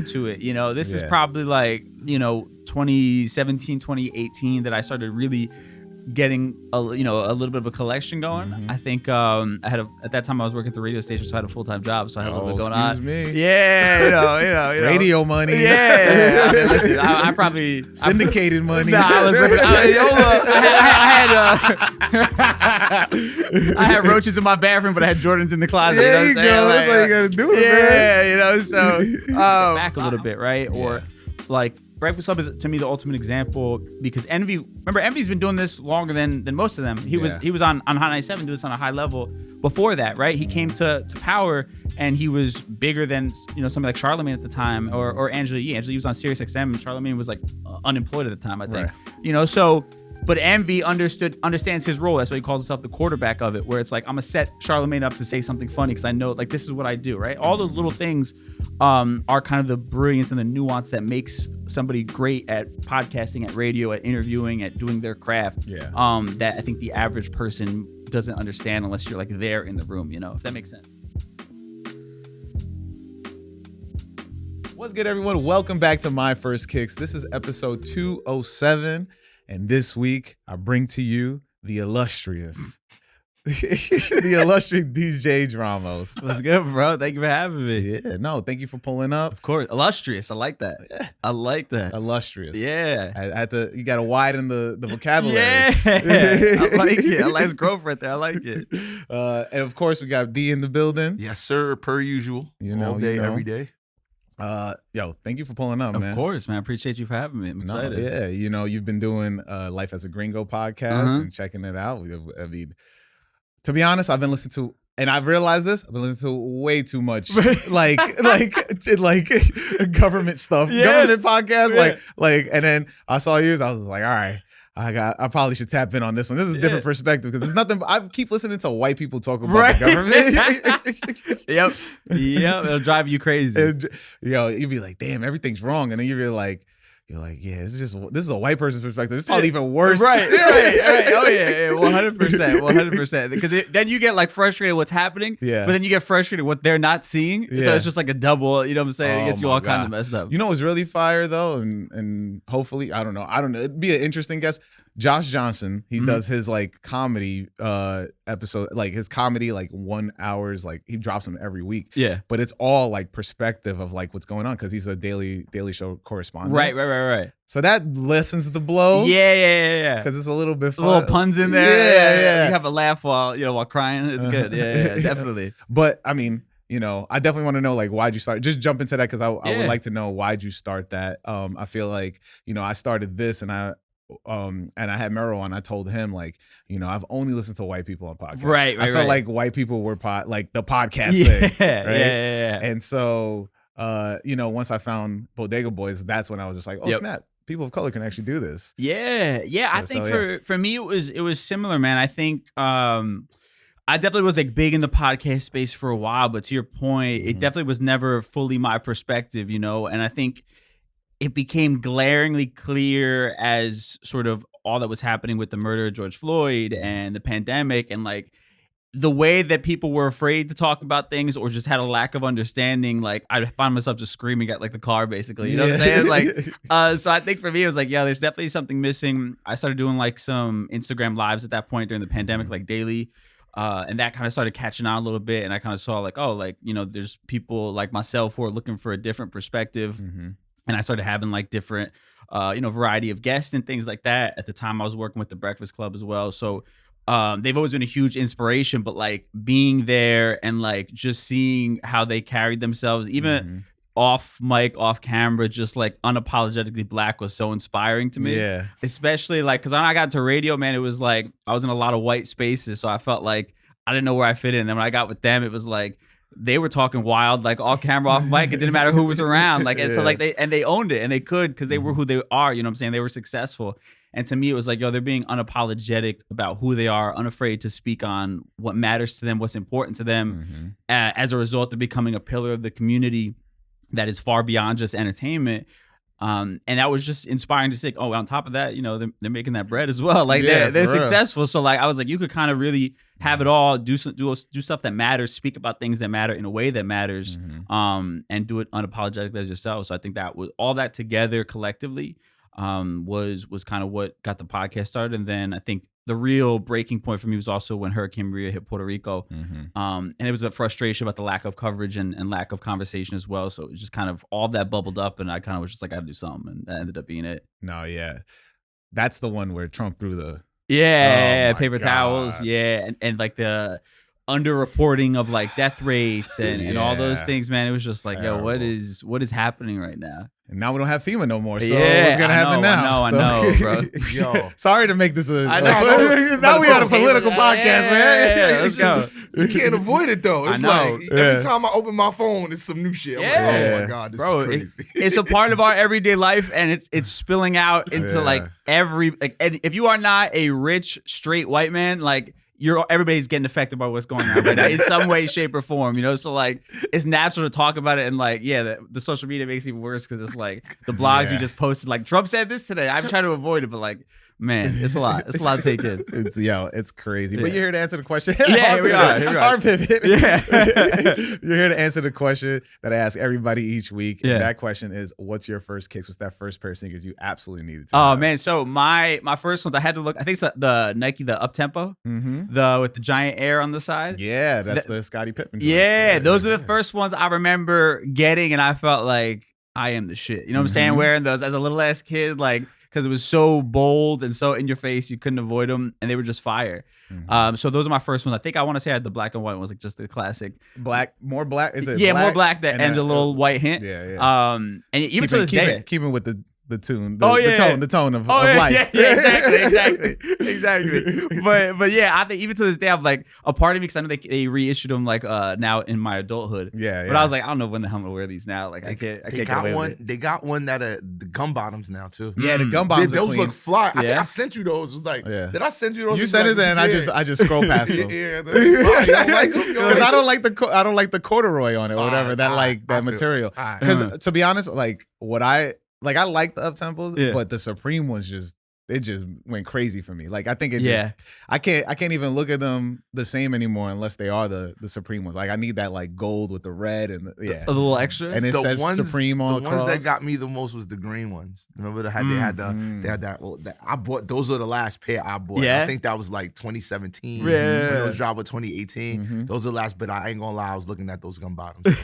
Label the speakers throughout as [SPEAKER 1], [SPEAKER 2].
[SPEAKER 1] into it. You know, this is probably like, 2017, 2018 that I started really getting a little bit of a collection going. I think at that time I was working at the radio station, so I had a full-time job, so I had a little bit going on.
[SPEAKER 2] Excuse me.
[SPEAKER 1] Yeah, you know,
[SPEAKER 2] radio money.
[SPEAKER 1] Yeah. I mean, listen, I probably
[SPEAKER 2] syndicated money.
[SPEAKER 1] Nah, I was living. I had roaches in my bathroom, but I had Jordans in the closet.
[SPEAKER 2] There you go. That's how you gotta do it, man.
[SPEAKER 1] Yeah, so back a little bit, right? Or like. Breakfast Club is to me the ultimate example because Envy's been doing this longer than most of them. He was on Hot 97 doing this on a high level before that, right? He came to Power and he was bigger than somebody like Charlamagne at the time or Angela Yee. Angela Yee was on Sirius XM and Charlamagne was like unemployed at the time, I think. Right. But Envy understands his role. That's why he calls himself the quarterback of it, where it's like, I'm going to set Charlamagne up to say something funny because I know, like, this is what I do, right? All those little things are kind of the brilliance and the nuance that makes somebody great at podcasting, at radio, at interviewing, at doing their craft that I think the average person doesn't understand unless you're, like, there in the room, if that makes sense.
[SPEAKER 2] What's good, everyone? Welcome back to My First Kicks. This is episode 207. And this week, I bring to you the illustrious DJ Dramos.
[SPEAKER 1] What's good, bro? Thank you for having me.
[SPEAKER 2] Yeah, no, thank you for pulling up.
[SPEAKER 1] Of course, illustrious. I like that.
[SPEAKER 2] Yeah.
[SPEAKER 1] I like that.
[SPEAKER 2] Illustrious.
[SPEAKER 1] Yeah.
[SPEAKER 2] You got to widen the vocabulary.
[SPEAKER 1] Yeah, I like it. I like his growth right there. I like it.
[SPEAKER 2] And of course, we got D in the building.
[SPEAKER 3] Yes, sir. Per usual. All day, every day.
[SPEAKER 2] Thank you for pulling up, man.
[SPEAKER 1] Of course, man. I appreciate you for having me. I'm excited.
[SPEAKER 2] You've been doing Life as a Gringo podcast and checking it out. I mean, to be honest, I've been listening to, and I've realized this, I've been listening to way too much like government stuff, government podcasts, and then I saw yours, I was like, all right. I probably should tap in on this one. This is a different perspective because there's nothing. I keep listening to white people talk about the government.
[SPEAKER 1] Yep. It'll drive you crazy.
[SPEAKER 2] You'd be like, damn, everything's wrong, and then you're like, yeah, this is a white person's perspective. It's probably even worse.
[SPEAKER 1] Right. Oh yeah, 100%. Because then you get like frustrated what's happening. Yeah. But then you get frustrated what they're not seeing. Yeah. So it's just like a double. You know what I'm saying? It gets you all kinds of messed up.
[SPEAKER 2] You know what's really fire though, and hopefully I don't know. It'd be an interesting guess. Josh Johnson, he does his like comedy episode, like his comedy like 1 hours, like he drops them every week. Yeah. But it's all like perspective of like what's going on because he's a daily show correspondent.
[SPEAKER 1] Right.
[SPEAKER 2] So that lessens the blow.
[SPEAKER 1] Yeah.
[SPEAKER 2] Because it's a little bit fun.
[SPEAKER 1] Little puns in there. Yeah. You have a laugh while crying. It's good. Yeah, definitely.
[SPEAKER 2] But I mean, I definitely want to know like why'd you start? Just jump into that because I would like to know why'd you start that. I feel like I started this and I had Merrill on. I told him like, I've only listened to white people on podcasts.
[SPEAKER 1] Right.
[SPEAKER 2] I felt like white people were like the podcast thing. Right?
[SPEAKER 1] Yeah.
[SPEAKER 2] And so, once I found Bodega Boys, that's when I was just like, snap. People of color can actually do this.
[SPEAKER 1] Yeah. I think for me it was similar, man. I think I definitely was like big in the podcast space for a while, but to your point, it definitely was never fully my perspective, and I think it became glaringly clear as sort of all that was happening with the murder of George Floyd and the pandemic and like the way that people were afraid to talk about things or just had a lack of understanding. Like I found myself just screaming at like the car, basically. You know what I'm saying? Like, so I think for me, it was like, there's definitely something missing. I started doing like some Instagram lives at that point during the pandemic, like daily. And that kind of started catching on a little bit. And I kind of saw like, there's people like myself who are looking for a different perspective. And I started having like different, variety of guests and things like that. At the time I was working with the Breakfast Club as well. So they've always been a huge inspiration, but like being there and like just seeing how they carried themselves, even off mic, off camera, just like unapologetically black was so inspiring to me. Yeah. Especially like, cause when I got to radio, man, it was like, I was in a lot of white spaces. So I felt like I didn't know where I fit in. And then when I got with them, it was like, they were talking wild, like off camera, off mic. It didn't matter who was around. Like, and so like they owned it and they could, cause they were who they are. You know what I'm saying? They were successful. And to me, it was like, they're being unapologetic about who they are, unafraid to speak on what matters to them, what's important to them. As a result of becoming a pillar of the community that is far beyond just entertainment. And that was just inspiring to see, oh, on top of that, you know, they're making that bread as well. Like
[SPEAKER 2] Yeah,
[SPEAKER 1] they're
[SPEAKER 2] for real.
[SPEAKER 1] successful. So like, I was like, you could kind of really have it all, do stuff that matters, speak about things that matter in a way that matters, and do it unapologetically as yourself. So I think that was all that together collectively, was kind of what got the podcast started. And then I think the real breaking point for me was also when Hurricane Maria hit Puerto Rico. And it was a frustration about the lack of coverage and lack of conversation as well. So it was just kind of all that bubbled up, and I kind of was just like, I gotta do something, and that ended up being it.
[SPEAKER 2] No, yeah. That's the one where Trump threw the
[SPEAKER 1] Paper towels, and like the underreporting of like death rates and all those things, man. It was just like, yo, what is happening right now?
[SPEAKER 2] And now we don't have FEMA no more. So what's gonna happen now?
[SPEAKER 1] I know, bro.
[SPEAKER 2] Yo, sorry to make this
[SPEAKER 1] I know.
[SPEAKER 2] now we on a political podcast, man.
[SPEAKER 1] Yeah, let's go.
[SPEAKER 3] You can't avoid it though. It's like every time I open my phone, it's some new shit. I'm like, oh my God, this is crazy.
[SPEAKER 1] It's a part of our everyday life, and it's spilling out into like every and if you are not a rich straight white man, like everybody's getting affected by what's going on right now in some way, shape, or form, you know? So like, it's natural to talk about it, and like, the social media makes it even worse because it's like the blogs we just posted, like Trump said this today. I'm trying to avoid it, but like, man, it's a lot. It's a lot to take in.
[SPEAKER 2] It's crazy. But you're here to answer the question.
[SPEAKER 1] Here we are.
[SPEAKER 2] Our pivot.
[SPEAKER 1] Yeah.
[SPEAKER 2] You're here to answer the question that I ask everybody each week. And that question is, what's your first kicks? What's that first pair of sneakers you absolutely needed to have?
[SPEAKER 1] Man, so my first ones, I had to look, I think it's the Nike, the Up-Tempo, with the giant air on the side.
[SPEAKER 2] Yeah, that's the Scottie Pippen.
[SPEAKER 1] Yeah, those are the first ones I remember getting, and I felt like I am the shit. You know what I'm saying? Wearing those as a little ass kid, like, because it was so bold and so in your face, you couldn't avoid them, and they were just fire. So those are my first ones. I think I want to say I had the black and white ones, like just the classic.
[SPEAKER 2] More black? Is it?
[SPEAKER 1] Yeah,
[SPEAKER 2] black?
[SPEAKER 1] more black that ends a little white hint.
[SPEAKER 2] Yeah.
[SPEAKER 1] And even to this day,
[SPEAKER 2] keeping with the tune, the tone of
[SPEAKER 1] Yeah,
[SPEAKER 2] life.
[SPEAKER 1] exactly. But yeah, I think even to this day, I'm like, a part of me, because I know they reissued them like now in my adulthood. But I was like, I don't know when the hell I'm gonna wear these now. Like I can't get away with it.
[SPEAKER 3] They got one that the gum bottoms now too.
[SPEAKER 2] Yeah, the gum bottoms.
[SPEAKER 3] Those look fly. I think I sent you those. Like, did I send you those?
[SPEAKER 2] You sent it, and I just scroll past them.
[SPEAKER 3] Yeah, they're fly. You don't like them?
[SPEAKER 2] Because I don't like the corduroy on it or whatever. That material. Because to be honest, like I like the up-tempos, but the Supreme ones just went crazy for me. Like I think I can't even look at them the same anymore unless they are the Supreme ones. Like I need that like gold with the red and
[SPEAKER 1] a little extra.
[SPEAKER 2] And it says Supreme on
[SPEAKER 3] the ones that got me the most was the green ones. Remember they had that I bought those are the last pair I bought. I think that was like 2017. When those dropped with 2018. Those are the last, but I ain't gonna lie, I was looking at those gum bottoms.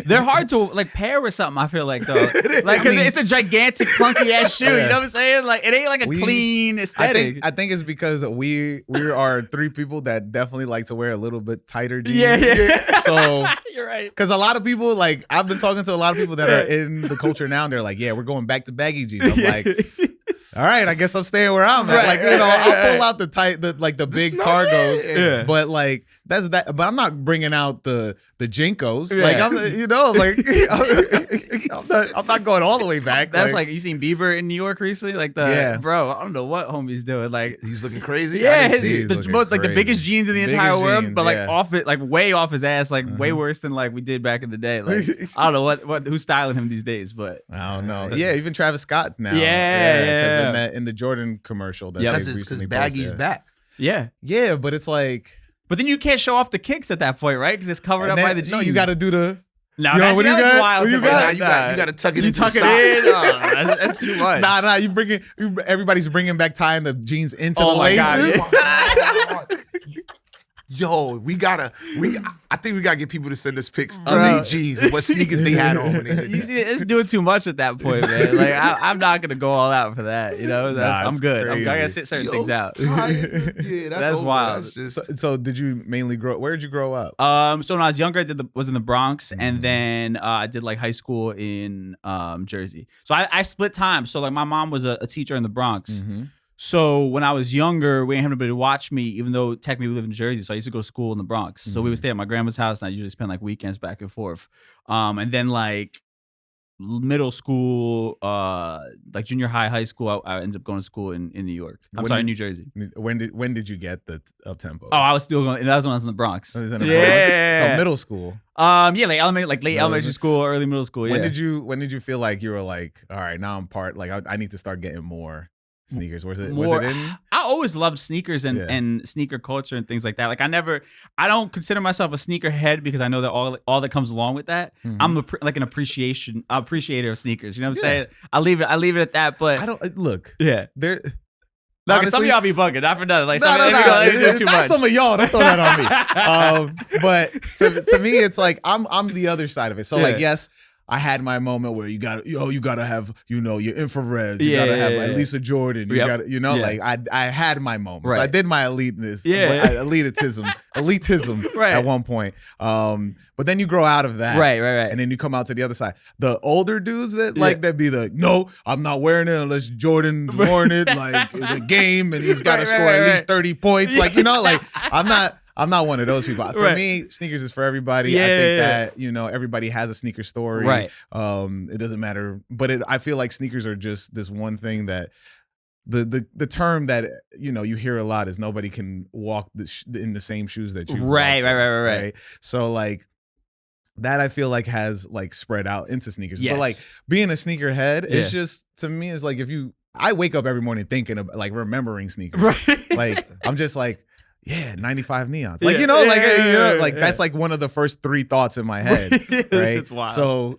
[SPEAKER 1] They're hard to like pair with something, I feel like though. Like cause it's a gigantic clunky ass shoe, you know what I'm saying? Like it ain't like a clean aesthetic.
[SPEAKER 2] I think it's because we are three people that definitely like to wear a little bit tighter jeans.
[SPEAKER 1] Yeah.
[SPEAKER 2] So
[SPEAKER 1] you're right.
[SPEAKER 2] Because a lot of people, like I've been talking to a lot of people that are in the culture now, and they're like, yeah, we're going back to baggy jeans. I'm like, all right, I guess I'm staying where I'm at. Like, I'll pull out the big cargos, but like that's that. But I'm not bringing out the Jinkos. Like I'm not going all the way back.
[SPEAKER 1] That's like you seen Bieber in New York recently? Like bro, I don't know what homie's doing. Like
[SPEAKER 3] he's looking crazy.
[SPEAKER 1] Yeah, the biggest jeans in the entire world, but like off it, like way off his ass, like way worse than like we did back in the day. Like I don't know who's styling him these days, but
[SPEAKER 2] I don't know. Yeah, even Travis Scott now.
[SPEAKER 1] Yeah.
[SPEAKER 2] In the Jordan commercial that
[SPEAKER 3] because baggy's back.
[SPEAKER 2] Yeah, but it's like,
[SPEAKER 1] but then you can't show off the kicks at that point, right? Because it's covered up by the jeans.
[SPEAKER 2] No, you got to do the.
[SPEAKER 1] No, that's wild.
[SPEAKER 3] You got to tuck it in.
[SPEAKER 1] You tuck it in. Oh, that's too much.
[SPEAKER 2] Nah. Everybody's bringing back tying the jeans into the laces.
[SPEAKER 3] Yo, I think we gotta get people to send us pics of their jeans and what sneakers they had on.
[SPEAKER 1] It's doing too much at that point, man. Like I'm not gonna go all out for that. You know, I'm good. I gotta sit certain things out.
[SPEAKER 3] Yeah,
[SPEAKER 1] that's wild.
[SPEAKER 2] So did you mainly where did you grow up?
[SPEAKER 1] So when I was younger, I was in the Bronx, and then I did like high school in Jersey. So I split time. So like my mom was a teacher in the Bronx. So when I was younger, we didn't have anybody to watch me, even though technically we live in Jersey. So I used to go to school in the Bronx. So we would stay at my grandma's house, and I usually spend like weekends back and forth. And then like middle school, like junior high, high school, I ended up going to school in New York. New Jersey.
[SPEAKER 2] When did you get the up tempo?
[SPEAKER 1] Oh, I was still going. That was when I was in the Bronx.
[SPEAKER 2] So middle school.
[SPEAKER 1] Yeah, like late elementary school, early middle school. Yeah.
[SPEAKER 2] When did you feel like you were like, all right, now I'm I need to start getting more sneakers? Was it in?
[SPEAKER 1] I always loved sneakers and sneaker culture and things like that. Like I don't consider myself a sneakerhead because I know that all that comes along with that. Mm-hmm. I'm an appreciator of sneakers. You know what I'm saying? I leave it at that. But
[SPEAKER 2] I don't look.
[SPEAKER 1] Yeah,
[SPEAKER 2] there.
[SPEAKER 1] No, honestly, some of y'all be bugging, not for nothing. Like
[SPEAKER 2] it's not some of y'all. Don't throw that on me. But to me, it's like I'm the other side of it. So like, yes, I had my moment where you gotta have, your infrareds. You gotta have like Lisa Jordan. You gotta, like I had my moments. Right. I did my elitism at one point. But then you grow out of that.
[SPEAKER 1] Right.
[SPEAKER 2] And then you come out to the other side. The older dudes that be like, no, I'm not wearing it unless Jordan's worn it like in the game and he's gotta score at least 30 points. Like, I'm not one of those people. For me, sneakers is for everybody. I think that, everybody has a sneaker story.
[SPEAKER 1] Right.
[SPEAKER 2] It doesn't matter. But I feel like sneakers are just this one thing that the term that, you hear a lot is nobody can walk in the same shoes that you
[SPEAKER 1] Right.
[SPEAKER 2] So like that I feel like has like spread out into sneakers.
[SPEAKER 1] Yes.
[SPEAKER 2] But like being a sneakerhead, it's just, to me, it's like I wake up every morning thinking of like remembering sneakers.
[SPEAKER 1] Right.
[SPEAKER 2] Like I'm just like, 95 neons. Like, that's like one of the first 3 thoughts in my head. Right.
[SPEAKER 1] It's wild.
[SPEAKER 2] So,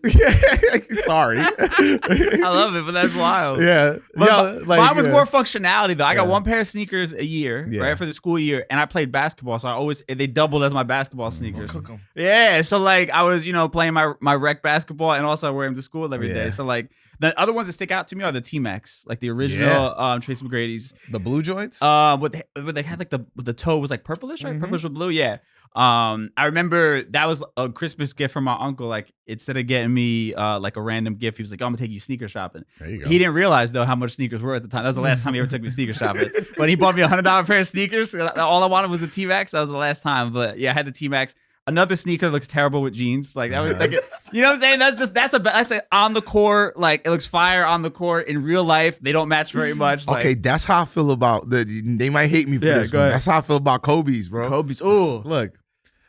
[SPEAKER 2] sorry.
[SPEAKER 1] I love it, but that's wild.
[SPEAKER 2] Yeah.
[SPEAKER 1] But mine was more functionality, though. I got one pair of sneakers a year, right, for the school year, and I played basketball. So they doubled as my basketball sneakers. Yeah. So, like, I was, playing my rec basketball and also I wear them to school every day. So, like, the other ones that stick out to me are the T-Max, like the original Tracy McGrady's.
[SPEAKER 2] The blue joints?
[SPEAKER 1] But they had like the toe was like purplish, right? Mm-hmm. Purplish with blue, yeah. I remember that was a Christmas gift from my uncle. Like, instead of getting me like a random gift, he was like, I'm gonna take you sneaker shopping.
[SPEAKER 2] There you go.
[SPEAKER 1] He didn't realize though how much sneakers were at the time. That was the last time he ever took me sneaker shopping. But he bought me $100 pair of sneakers. All I wanted was a T-Max. That was the last time. But yeah, I had the T-Max. Another sneaker looks terrible with jeans. Like that was like, you know what I'm saying? That's a on the court. Like it looks fire on the court. In real life, they don't match very much.
[SPEAKER 3] Okay, that's how I feel about they might hate me for this. That's how I feel about Kobe's, bro.
[SPEAKER 1] Kobe's. Ooh,
[SPEAKER 2] look.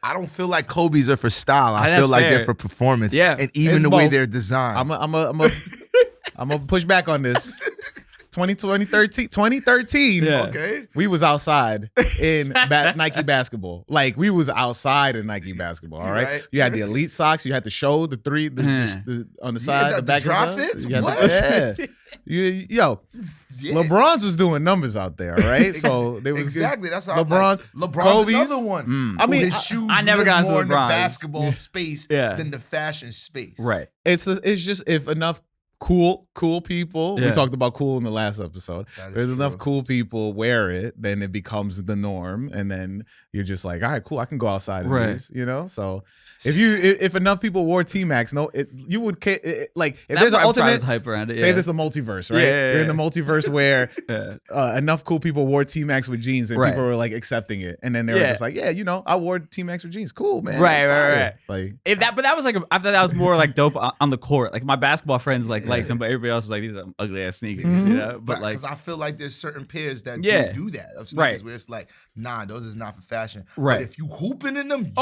[SPEAKER 3] I don't feel like Kobe's are for style. I feel like they're for performance.
[SPEAKER 1] Yeah,
[SPEAKER 3] and even the way they're designed.
[SPEAKER 2] I'm gonna push back on this. 2013,
[SPEAKER 3] okay,
[SPEAKER 2] we was outside in Nike basketball. Like we was outside in Nike basketball. All right, you had the elite socks. You had to show the on the side, the back
[SPEAKER 3] drop fits.
[SPEAKER 2] LeBron's was doing numbers out there. All right, so they was
[SPEAKER 3] exactly. That's how
[SPEAKER 2] LeBron's
[SPEAKER 3] Kobe's, another one.
[SPEAKER 2] I mean,
[SPEAKER 3] his shoes
[SPEAKER 1] I never got into
[SPEAKER 3] more
[SPEAKER 1] LeBron's.
[SPEAKER 3] in the basketball space than the fashion space.
[SPEAKER 1] Right.
[SPEAKER 2] It's just if enough cool people. We talked about cool in the last episode. There's enough cool people wear it, then it becomes the norm, and then you're just like, all right, cool, I can go outside in these, So if enough people wore T-Max, you would like if there's an alternate
[SPEAKER 1] hype around it.
[SPEAKER 2] Say there's a multiverse, right? You're in the multiverse where enough cool people wore T-Max with jeans, and people were like accepting it, and then they were just like, I wore T-Max with jeans, cool, man.
[SPEAKER 1] Right.
[SPEAKER 2] Like
[SPEAKER 1] but that was like I thought that was more like dope on the court. Like my basketball friends liked them, but everybody else was like, these are ugly ass sneakers, But like,
[SPEAKER 3] because I feel like there's certain pairs that do that of sneakers where it's like, nah, those is not for fashion.
[SPEAKER 1] Right.
[SPEAKER 3] But if you hooping in them,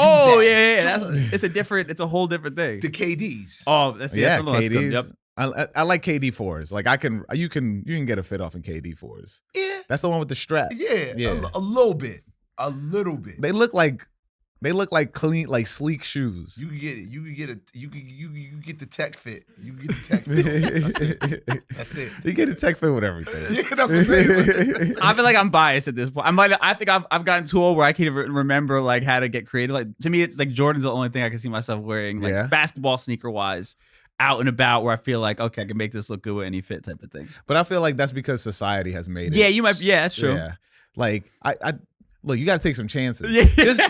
[SPEAKER 1] it's a whole different thing.
[SPEAKER 3] The KDs.
[SPEAKER 1] Oh, that's
[SPEAKER 2] KDs.
[SPEAKER 1] Yep.
[SPEAKER 2] I like KD 4s. Like you can get a fit off in KD 4s.
[SPEAKER 3] Yeah.
[SPEAKER 2] That's the one with the strap.
[SPEAKER 3] Yeah. A little bit. They
[SPEAKER 2] look like clean, like sleek shoes.
[SPEAKER 3] You can get it. You get the tech fit. You can get the tech fit. That's it.
[SPEAKER 2] You get a tech fit with everything.
[SPEAKER 3] Yeah, that's what I'm saying.
[SPEAKER 1] I feel like I'm biased at this point. I think I've gotten too old where I can't even remember like how to get creative. Like to me, it's like Jordan's the only thing I can see myself wearing, like basketball sneaker wise, out and about, where I feel like, okay, I can make this look good with any fit type of thing.
[SPEAKER 2] But I feel like that's because society has made it.
[SPEAKER 1] Yeah, you might. Yeah, that's true.
[SPEAKER 2] Yeah, like I look, you got to take some chances. Just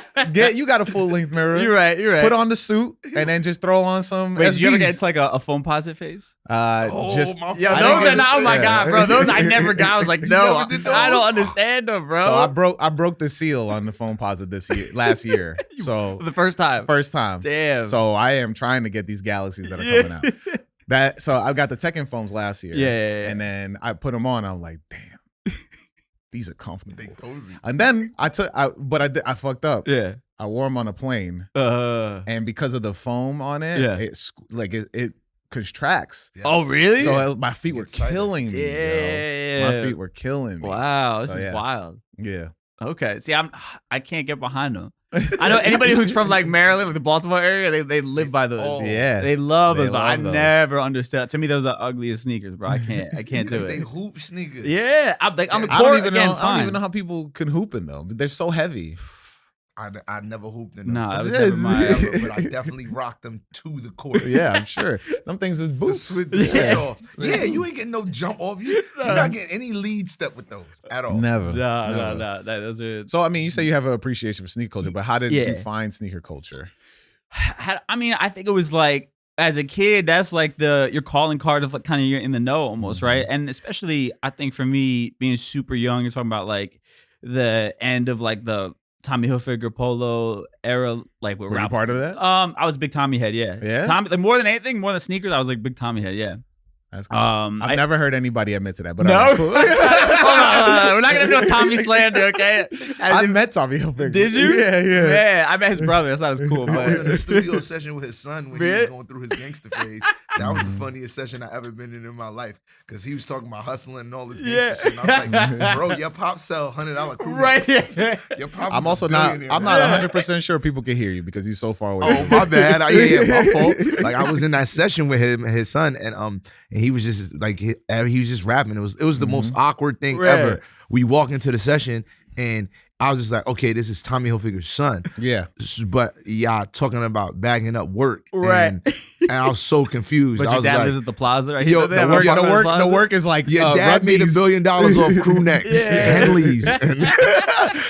[SPEAKER 2] you got a full length mirror.
[SPEAKER 1] You're right.
[SPEAKER 2] Put on the suit and then just throw on some.
[SPEAKER 1] Wait, did you ever get into like a foam posit phase?
[SPEAKER 2] Those
[SPEAKER 1] are not. Oh my god, bro, those I never got. I was like, no, I don't understand them, bro.
[SPEAKER 2] So I broke the seal on the foam posit last year. So
[SPEAKER 1] the first time.
[SPEAKER 2] Damn. So I am trying to get these galaxies that are coming out. So I got the Tekken foams last year.
[SPEAKER 1] Yeah.
[SPEAKER 2] And then I put them on. I'm like, damn, these are comfortable.
[SPEAKER 3] They cozy.
[SPEAKER 2] And then I fucked up.
[SPEAKER 1] Yeah.
[SPEAKER 2] I wore them on a plane. And because of the foam on it, it contracts.
[SPEAKER 1] Yes. Oh, really?
[SPEAKER 2] So my feet were killing me. Yo. My feet were killing me.
[SPEAKER 1] Wow, this is wild.
[SPEAKER 2] Yeah.
[SPEAKER 1] Okay. See, I can't get behind them. I know anybody who's from like Maryland, like the Baltimore area, they live by those.
[SPEAKER 2] Oh, yeah.
[SPEAKER 1] They love them, but I never understood. To me, those are the ugliest sneakers, bro. I can't do it.
[SPEAKER 3] They hoop sneakers.
[SPEAKER 1] Yeah. I'm like, on the court,
[SPEAKER 2] I don't even know how people can hoop in them. They're so heavy.
[SPEAKER 3] I never hooped in them.
[SPEAKER 1] No, that was never my
[SPEAKER 3] but I definitely rocked them to the court.
[SPEAKER 2] Yeah, I'm sure. Them things is boots.
[SPEAKER 3] The switch off. Yeah, you ain't getting no jump off. You're not getting any lead step with those at all.
[SPEAKER 2] Never.
[SPEAKER 1] No. Those are...
[SPEAKER 2] So, I mean, you say you have an appreciation for sneaker culture, but how did you find sneaker culture?
[SPEAKER 1] I mean, I think it was like, as a kid, that's like your calling card of like kind of you're in the know almost, right? And especially, I think for me, being super young, you're talking about like the end of like the Tommy Hilfiger Polo era, like
[SPEAKER 2] were you part of that?
[SPEAKER 1] I was a big Tommy head, yeah.
[SPEAKER 2] Yeah.
[SPEAKER 1] Tommy, like more than anything, more than sneakers, I was like big Tommy head, yeah.
[SPEAKER 2] That's cool. I've never heard anybody admit to that, but
[SPEAKER 1] no,
[SPEAKER 2] cool.
[SPEAKER 1] Hold on. We're not gonna do a Tommy slander, okay?
[SPEAKER 2] I met Tommy Hilfiger.
[SPEAKER 1] Did you?
[SPEAKER 2] Yeah.
[SPEAKER 1] Yeah, I met his brother. That's not as cool.
[SPEAKER 3] I was in the studio session with his son when he was going through his gangster phase. That was the funniest session I ever been in my life because he was talking about hustling and all this gangster shit. And I was like, bro, your pop sell $100 crew necks.
[SPEAKER 1] Right.
[SPEAKER 3] Your pop.
[SPEAKER 2] I'm also not 100% sure people can hear you because you're so far away.
[SPEAKER 3] Oh, my bad. My fault. Like I was in that session with him and his son, and he was just like he was just rapping. It was the most awkward thing ever. We walk into the session and I was just like, okay, this is Tommy Hilfiger's son.
[SPEAKER 2] Yeah.
[SPEAKER 3] But y'all talking about bagging up work.
[SPEAKER 1] Right.
[SPEAKER 3] And I was so confused.
[SPEAKER 1] But
[SPEAKER 3] I
[SPEAKER 1] your
[SPEAKER 3] was
[SPEAKER 1] dad
[SPEAKER 3] like,
[SPEAKER 1] lives at the plaza, right?
[SPEAKER 2] Yo, the work is like
[SPEAKER 3] your dad made $1 billion off crew necks, Henleys. And,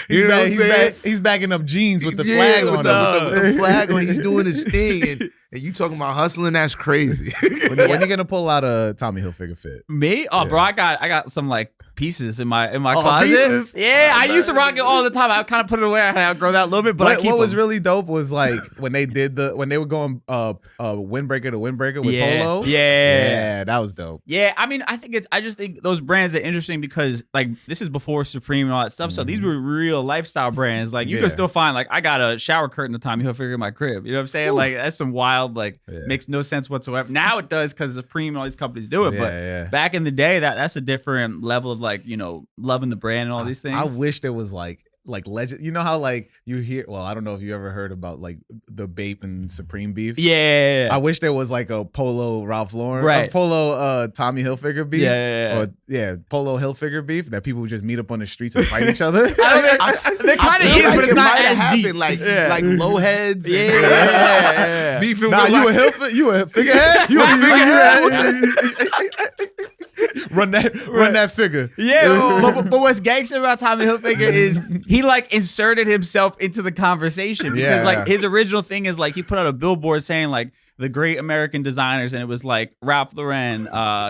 [SPEAKER 3] you know what I'm saying?
[SPEAKER 2] He's bagging up jeans with the flag on them.
[SPEAKER 3] With the flag on, he's doing his thing. And you talking about hustling? That's crazy.
[SPEAKER 2] When you gonna pull out a Tommy Hilfiger fit?
[SPEAKER 1] Me? Oh, bro, I got some like pieces in my closet. Pieces? Yeah, I used to rock it all the time. I kind of put it away. I outgrow that a little bit, but
[SPEAKER 2] what was really dope was like when they were going windbreaker to windbreaker with Polo. Yeah, that was dope.
[SPEAKER 1] Yeah, I mean, I just think those brands are interesting because like this is before Supreme and all that stuff. So these were real lifestyle brands. Like you can still find like I got a shower curtain of Tommy Hilfiger in my crib. You know what I'm saying? Ooh. Like that's some wild. Makes no sense whatsoever. Now it does because Supreme and all these companies do it. But back in the day, that's a different level of like, you know, loving the brand and all these things.
[SPEAKER 2] I wish there was like legend. You know how like you hear, well, I don't know if you ever heard about like the Bape and Supreme beef.
[SPEAKER 1] Yeah.
[SPEAKER 2] I wish there was like a Polo Ralph Lauren,
[SPEAKER 1] right?
[SPEAKER 2] Polo Tommy Hilfiger beef.
[SPEAKER 1] Yeah.
[SPEAKER 2] Or Polo Hilfiger beef that people would just meet up on the streets and fight each other.
[SPEAKER 1] They kind of is,
[SPEAKER 3] like
[SPEAKER 1] but it's not as
[SPEAKER 3] happened.
[SPEAKER 1] deep.
[SPEAKER 3] Like low heads.
[SPEAKER 1] Yeah.
[SPEAKER 3] Beefing
[SPEAKER 2] nah,
[SPEAKER 3] with
[SPEAKER 2] you a figurehead? You a figurehead? Run that figure.
[SPEAKER 1] Yeah, but what's gangster about Tommy Hilfiger is he like inserted himself into the conversation because like his original thing is like he put out a billboard saying like the great American designers, and it was like Ralph Lauren,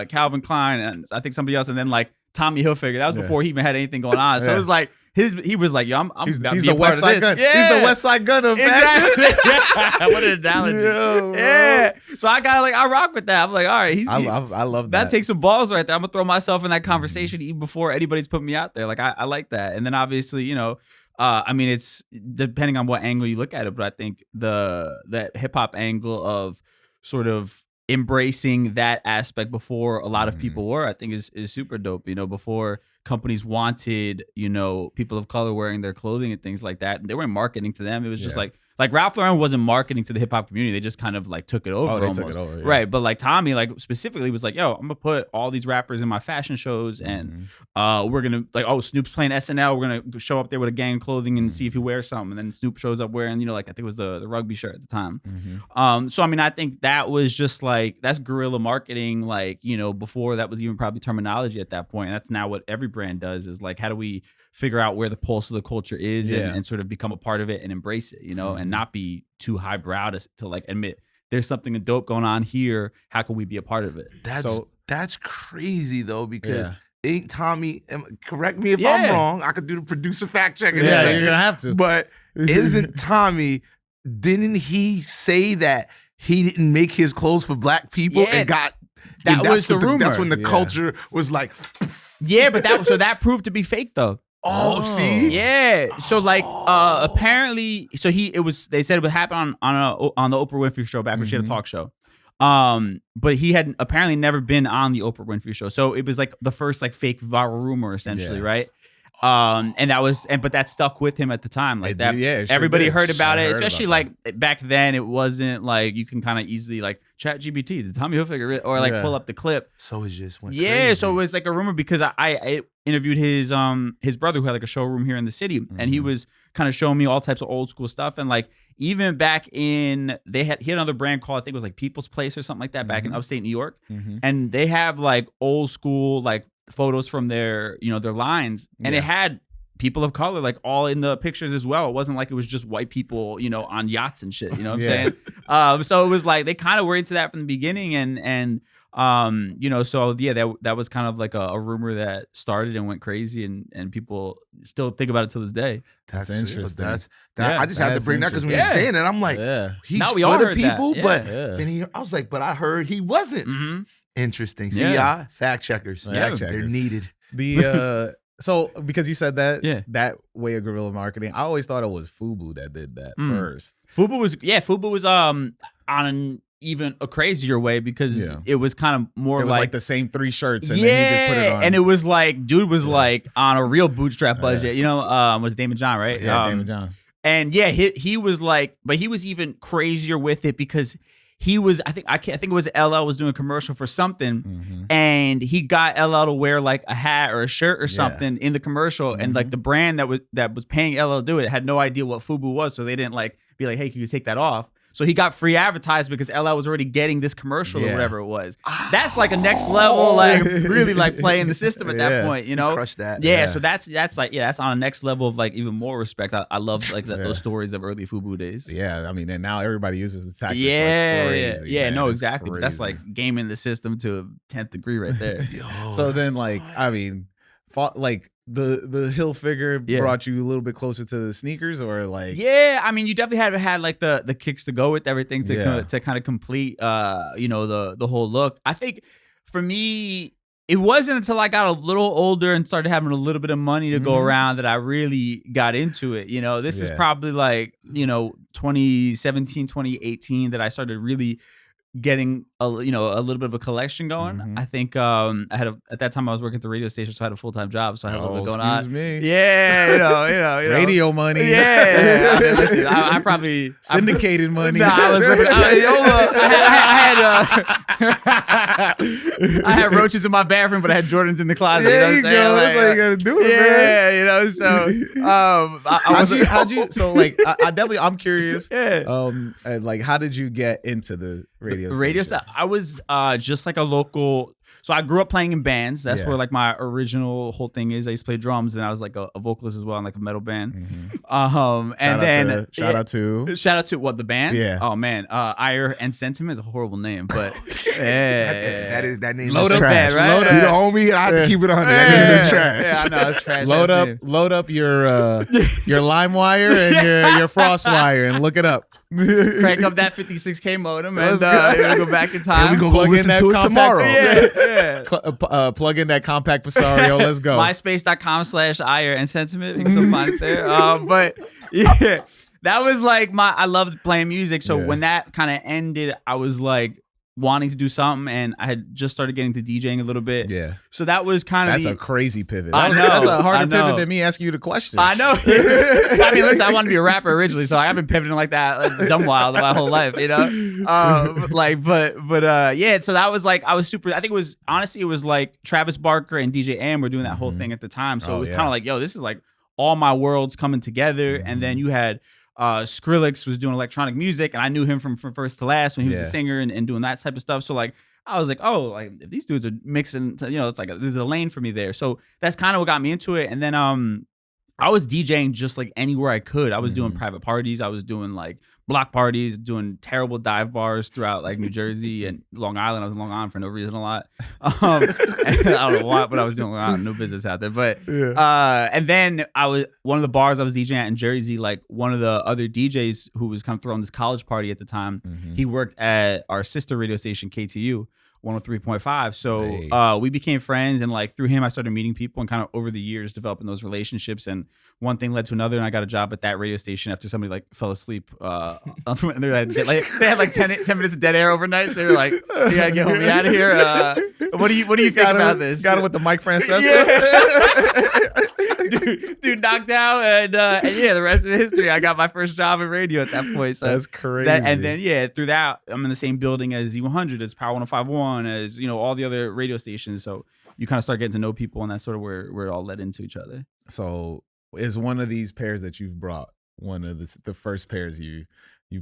[SPEAKER 1] Calvin Klein, and I think somebody else, and then like Tommy Hilfiger. That was before he even had anything going on. So it was like he was like, yo, I'm
[SPEAKER 2] he's the West Side Gun. Yeah. He's the West Side Gun of
[SPEAKER 1] fashion. Exactly. What an analogy. Yo, yeah. So I rock with that. I'm like, all right,
[SPEAKER 2] I love that.
[SPEAKER 1] That takes some balls right there. I'm gonna throw myself in that conversation even before anybody's put me out there. Like I like that. And then obviously, you know, I mean, it's depending on what angle you look at it, but I think that hip hop angle of sort of embracing that aspect before a lot of people were, I think is super dope. You know, before companies wanted, you know, people of color wearing their clothing and things like that, and they weren't marketing to them. It was just like Ralph Lauren wasn't marketing to the hip hop community. They just kind of like took it over almost.
[SPEAKER 2] Took it over,
[SPEAKER 1] right? But like Tommy, like specifically was like, yo, I'm gonna put all these rappers in my fashion shows, and we're gonna like, oh, Snoop's playing SNL. We're gonna show up there with a gang of clothing and see if he wears something. And then Snoop shows up wearing, you know, like I think it was the rugby shirt at the time. So I mean, I think that was just like that's guerrilla marketing, like, you know, before that was even probably terminology at that point. And that's now what every brand does is like, how do we figure out where the pulse of the culture is and sort of become a part of it and embrace it, you know, and not be too highbrow to like admit there's something dope going on here. How can we be a part of it?
[SPEAKER 3] That's crazy though, because ain't Tommy, correct me if I'm wrong, I could do the producer fact check in a second.
[SPEAKER 2] You're gonna have to.
[SPEAKER 3] But isn't Tommy, didn't he say that he didn't make his clothes for black people and got
[SPEAKER 1] That was the rumor.
[SPEAKER 3] That's when the culture was like,
[SPEAKER 1] yeah, but that proved to be fake though.
[SPEAKER 3] Oh, see,
[SPEAKER 1] yeah. So like, apparently, so they said it would happen on the Oprah Winfrey show back when she had a talk show. But he had apparently never been on the Oprah Winfrey show, so it was like the first like fake viral rumor essentially, right? But that stuck with him at the time, like that. Yeah, everybody heard about it, especially like back then. It wasn't like you can kind of easily like chat GBT, did Tommy Hilfiger, or like pull up the clip.
[SPEAKER 3] So it just went
[SPEAKER 1] crazy. So it was like a rumor because I interviewed his brother who had like a showroom here in the city, and he was kind of showing me all types of old school stuff, and like even back in he had another brand called, I think it was like People's Place or something like that, back in upstate New York, and they have like old school like photos from their their lines, and it had people of color like all in the pictures as well. It wasn't like it was just white people on yachts and shit, you know what I'm saying? So it was like they kind of were into that from the beginning, and so yeah, that was kind of like a rumor that started and went crazy, and people still think about it to this day.
[SPEAKER 3] That's interesting. I just had to bring that because when you're saying it, I'm like, he's for the people, but then I was like, but I heard he wasn't. Interesting. See, fact checkers. They're needed.
[SPEAKER 2] So because you said that, that way of guerrilla marketing, I always thought it was FUBU that did that first.
[SPEAKER 1] FUBU was on an even a crazier way because it was kind of more
[SPEAKER 2] like the same 3 shirts, and then he just put it on.
[SPEAKER 1] And it was like, dude was like on a real bootstrap budget, was Damon John, right?
[SPEAKER 2] Yeah, Damon John.
[SPEAKER 1] And he was like, but he was even crazier with it because he was, I think it was LL was doing a commercial for something, and he got LL to wear like a hat or a shirt or something in the commercial, and like the brand that was paying LL to do it had no idea what FUBU was, so they didn't like be like, hey, can you take that off? So he got free advertised because LL was already getting this commercial or whatever it was. That's like a next level, like really like playing the system at that point,
[SPEAKER 3] Crush that.
[SPEAKER 1] So that's like that's on a next level of like even more respect. I love like those stories of early FUBU days.
[SPEAKER 2] Yeah, I mean, and now everybody uses the tactics. Exactly.
[SPEAKER 1] But that's like gaming the system to a 10th degree right there.
[SPEAKER 2] So then, like, I mean, the Hilfiger brought you a little bit closer to the sneakers, or like?
[SPEAKER 1] Yeah, I mean, you definitely had like the kicks to go with everything to kind of complete the whole look. I think for me, it wasn't until I got a little older and started having a little bit of money to go around that I really got into it. This is probably like 2017, 2018 that I started really getting a little bit of a collection going. I think I had at that time I was working at the radio station, so I had a full-time job, so I had a little bit going on. Yeah,
[SPEAKER 2] radio money.
[SPEAKER 1] Yeah. I mean, listen, I probably
[SPEAKER 2] syndicated money.
[SPEAKER 1] I was living, I had roaches in my bathroom, but I had Jordans in the closet.
[SPEAKER 2] There you go. That's how you gotta do it, man.
[SPEAKER 1] So
[SPEAKER 2] how'd you? So like, I'm curious. Like, how did you get into the radio station?
[SPEAKER 1] I was just like a local. So I grew up playing in bands. That's where like my original whole thing is. I used to play drums, and I was like a vocalist as well in like a metal band.
[SPEAKER 2] Shout out to
[SPEAKER 1] what, the band?
[SPEAKER 2] Yeah.
[SPEAKER 1] Oh man, Ire and Sentiment is a horrible name, but
[SPEAKER 3] that name
[SPEAKER 2] Load
[SPEAKER 3] is
[SPEAKER 2] up
[SPEAKER 3] trash.
[SPEAKER 1] Right?
[SPEAKER 3] Load up. You the homie, I have to keep it on. That name is trash.
[SPEAKER 1] Yeah, I know it's trash.
[SPEAKER 2] Load up your LimeWire and your FrostWire and look it up.
[SPEAKER 1] Crank up that 56K modem and go back in time.
[SPEAKER 3] And we gonna go listen to it tomorrow.
[SPEAKER 2] Plug in that compact Presario. Let's go.
[SPEAKER 1] MySpace.com/Ire and Sentiment. You can still find it there. But yeah, that was like I loved playing music. So when that kind of ended, I was like wanting to do something, and I had just started getting to DJing a little bit.
[SPEAKER 2] Yeah.
[SPEAKER 1] So that was kind of
[SPEAKER 2] a crazy pivot.
[SPEAKER 1] I know.
[SPEAKER 2] That's a harder pivot than me asking you the question.
[SPEAKER 1] I know. I mean, listen, I wanted to be a rapper originally, so I've been pivoting like that, like dumb wild my whole life, So that was like, I was super. I think it was like Travis Barker and DJ AM were doing that whole thing at the time. So it was kind of like, yo, this is like all my worlds coming together, and then you had. Skrillex was doing electronic music, and I knew him from First to Last when he was a singer and doing that type of stuff. So like, I was like, oh, like if these dudes are mixing, it's like there's a lane for me there. So that's kind of what got me into it. And then I was DJing just like anywhere I could. I was doing private parties. I was doing like block parties, doing terrible dive bars throughout like New Jersey and Long Island. I was in Long Island for no reason a lot. I don't know why, but I was doing Long Island, no business out there. But and then one of the bars I was DJing at in Jersey, like one of the other DJs who was kind of throwing this college party at the time, he worked at our sister radio station KTU. 103.5. So we became friends, and like through him, I started meeting people, and kind of over the years developing those relationships. And one thing led to another, and I got a job at that radio station after somebody like fell asleep. And they had like 10 minutes of dead air overnight. So they were like, "You gotta get me out of here." What do you think about this?
[SPEAKER 2] Got him with the Mike Francesa.
[SPEAKER 1] Dude knocked out, and yeah, the rest of the history. I got my first job in radio at that point. So
[SPEAKER 2] that's crazy.
[SPEAKER 1] And then through that, I'm in the same building as Z100, as Power 105.1, as all the other radio stations. So you kind of start getting to know people, and that's sort of where it all led into each other.
[SPEAKER 2] So is one of these pairs that you've brought one of the first pairs you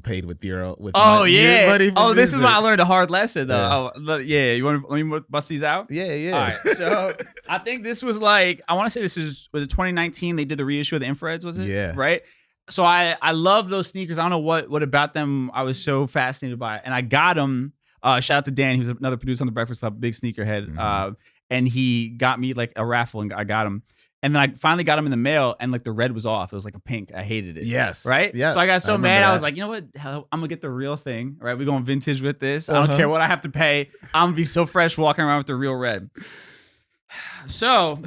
[SPEAKER 2] paid with your
[SPEAKER 1] buddy? This is when I learned a hard lesson though.
[SPEAKER 2] Yeah.
[SPEAKER 1] You want to bust these out?
[SPEAKER 2] Yeah.
[SPEAKER 1] All right. So I think this was like, I want to say was it 2019? They did the reissue of the infrareds, was it?
[SPEAKER 2] Yeah.
[SPEAKER 1] Right. So I love those sneakers. I don't know what about them I was so fascinated by, and I got them. Shout out to Dan. He was another producer on the Breakfast Club, big sneakerhead.
[SPEAKER 2] Mm-hmm.
[SPEAKER 1] And he got me like a raffle, and I got them. And then I finally got them in the mail, and like the red was off. It was like a pink. I hated it.
[SPEAKER 2] Yes.
[SPEAKER 1] Right?
[SPEAKER 2] Yeah.
[SPEAKER 1] So I got so mad. I was like, you know what? Hell, I'm going to get the real thing. Right? We're going vintage with this. I don't care what I have to pay. I'm going to be so fresh walking around with the real red. So.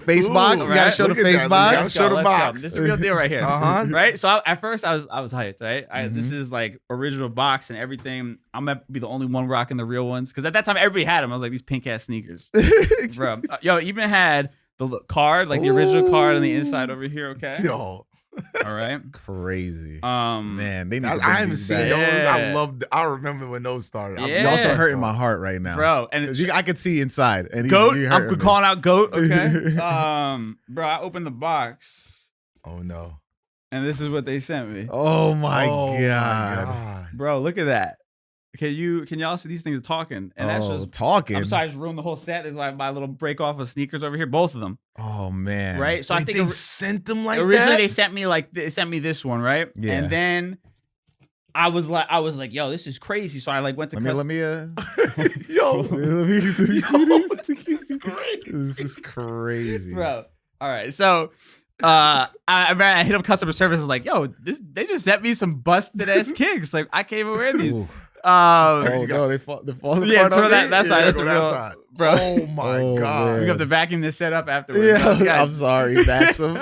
[SPEAKER 2] Face box. You got to show the face box.
[SPEAKER 3] Show the box.
[SPEAKER 1] This is a real deal right here. Right? So at first I was hyped. Right? This is like original box and everything. I'm going to be the only one rocking the real ones. Because at that time, everybody had them. I was like, these pink ass sneakers. Bro. Yo, even had the card, like the original card on the inside over here, okay?
[SPEAKER 3] Yo.
[SPEAKER 1] All right.
[SPEAKER 2] Crazy.
[SPEAKER 3] Man, they need I haven't seen those. I remember when those started.
[SPEAKER 2] You're also hurting my heart right now.
[SPEAKER 1] Bro. And
[SPEAKER 2] I could see inside. And
[SPEAKER 1] Goat. I'm calling out Goat, okay? Bro, I opened the box.
[SPEAKER 3] Oh no.
[SPEAKER 1] And this is what they sent me.
[SPEAKER 2] Oh my God.
[SPEAKER 1] Bro, look at that. Can y'all see these things are talking? And that's just
[SPEAKER 2] talking.
[SPEAKER 1] I'm sorry, I just ruined the whole set. There's like my little break off of sneakers over here, both of them.
[SPEAKER 2] Oh man.
[SPEAKER 1] Right? So I think
[SPEAKER 3] they sent them like
[SPEAKER 1] originally
[SPEAKER 3] that?
[SPEAKER 1] they sent me this one, right? Yeah. And then I was like, yo, this is crazy. So I like went to
[SPEAKER 2] let me
[SPEAKER 3] yo.
[SPEAKER 2] This is crazy.
[SPEAKER 1] Bro. All right. So I hit up customer service. I was like, "Yo, they just sent me some busted ass kicks. Like I can't even wear these."
[SPEAKER 2] No, they fall.
[SPEAKER 1] Yeah, throw that side. That's real, bro.
[SPEAKER 3] Oh my God!
[SPEAKER 1] We have to vacuum this set up afterwards.
[SPEAKER 2] Yeah, I'm sorry, Maxim.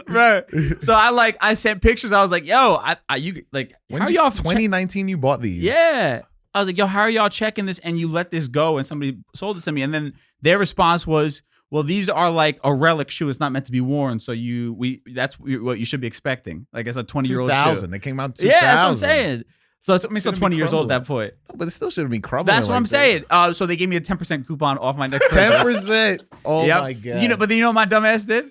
[SPEAKER 1] Bro, so I sent pictures. I was like, "Yo, you like
[SPEAKER 2] when how y'all 2019 you bought these?"
[SPEAKER 1] Yeah. I was like, "Yo, how are y'all checking this?" And you let this go, and somebody sold it to me, and then their response was, well, these are like a relic shoe. It's not meant to be worn. So that's what you should be expecting. Like it's a 20-year-old shoe.
[SPEAKER 2] 2000. They came out in 2000.
[SPEAKER 1] Yeah, that's what I'm saying. So it's still 20 years old at that point.
[SPEAKER 2] But it still shouldn't be crumbling.
[SPEAKER 1] That's what I'm saying. So they gave me a 10% coupon off my next
[SPEAKER 2] 10%. Oh my God.
[SPEAKER 1] But you know what my dumb ass did?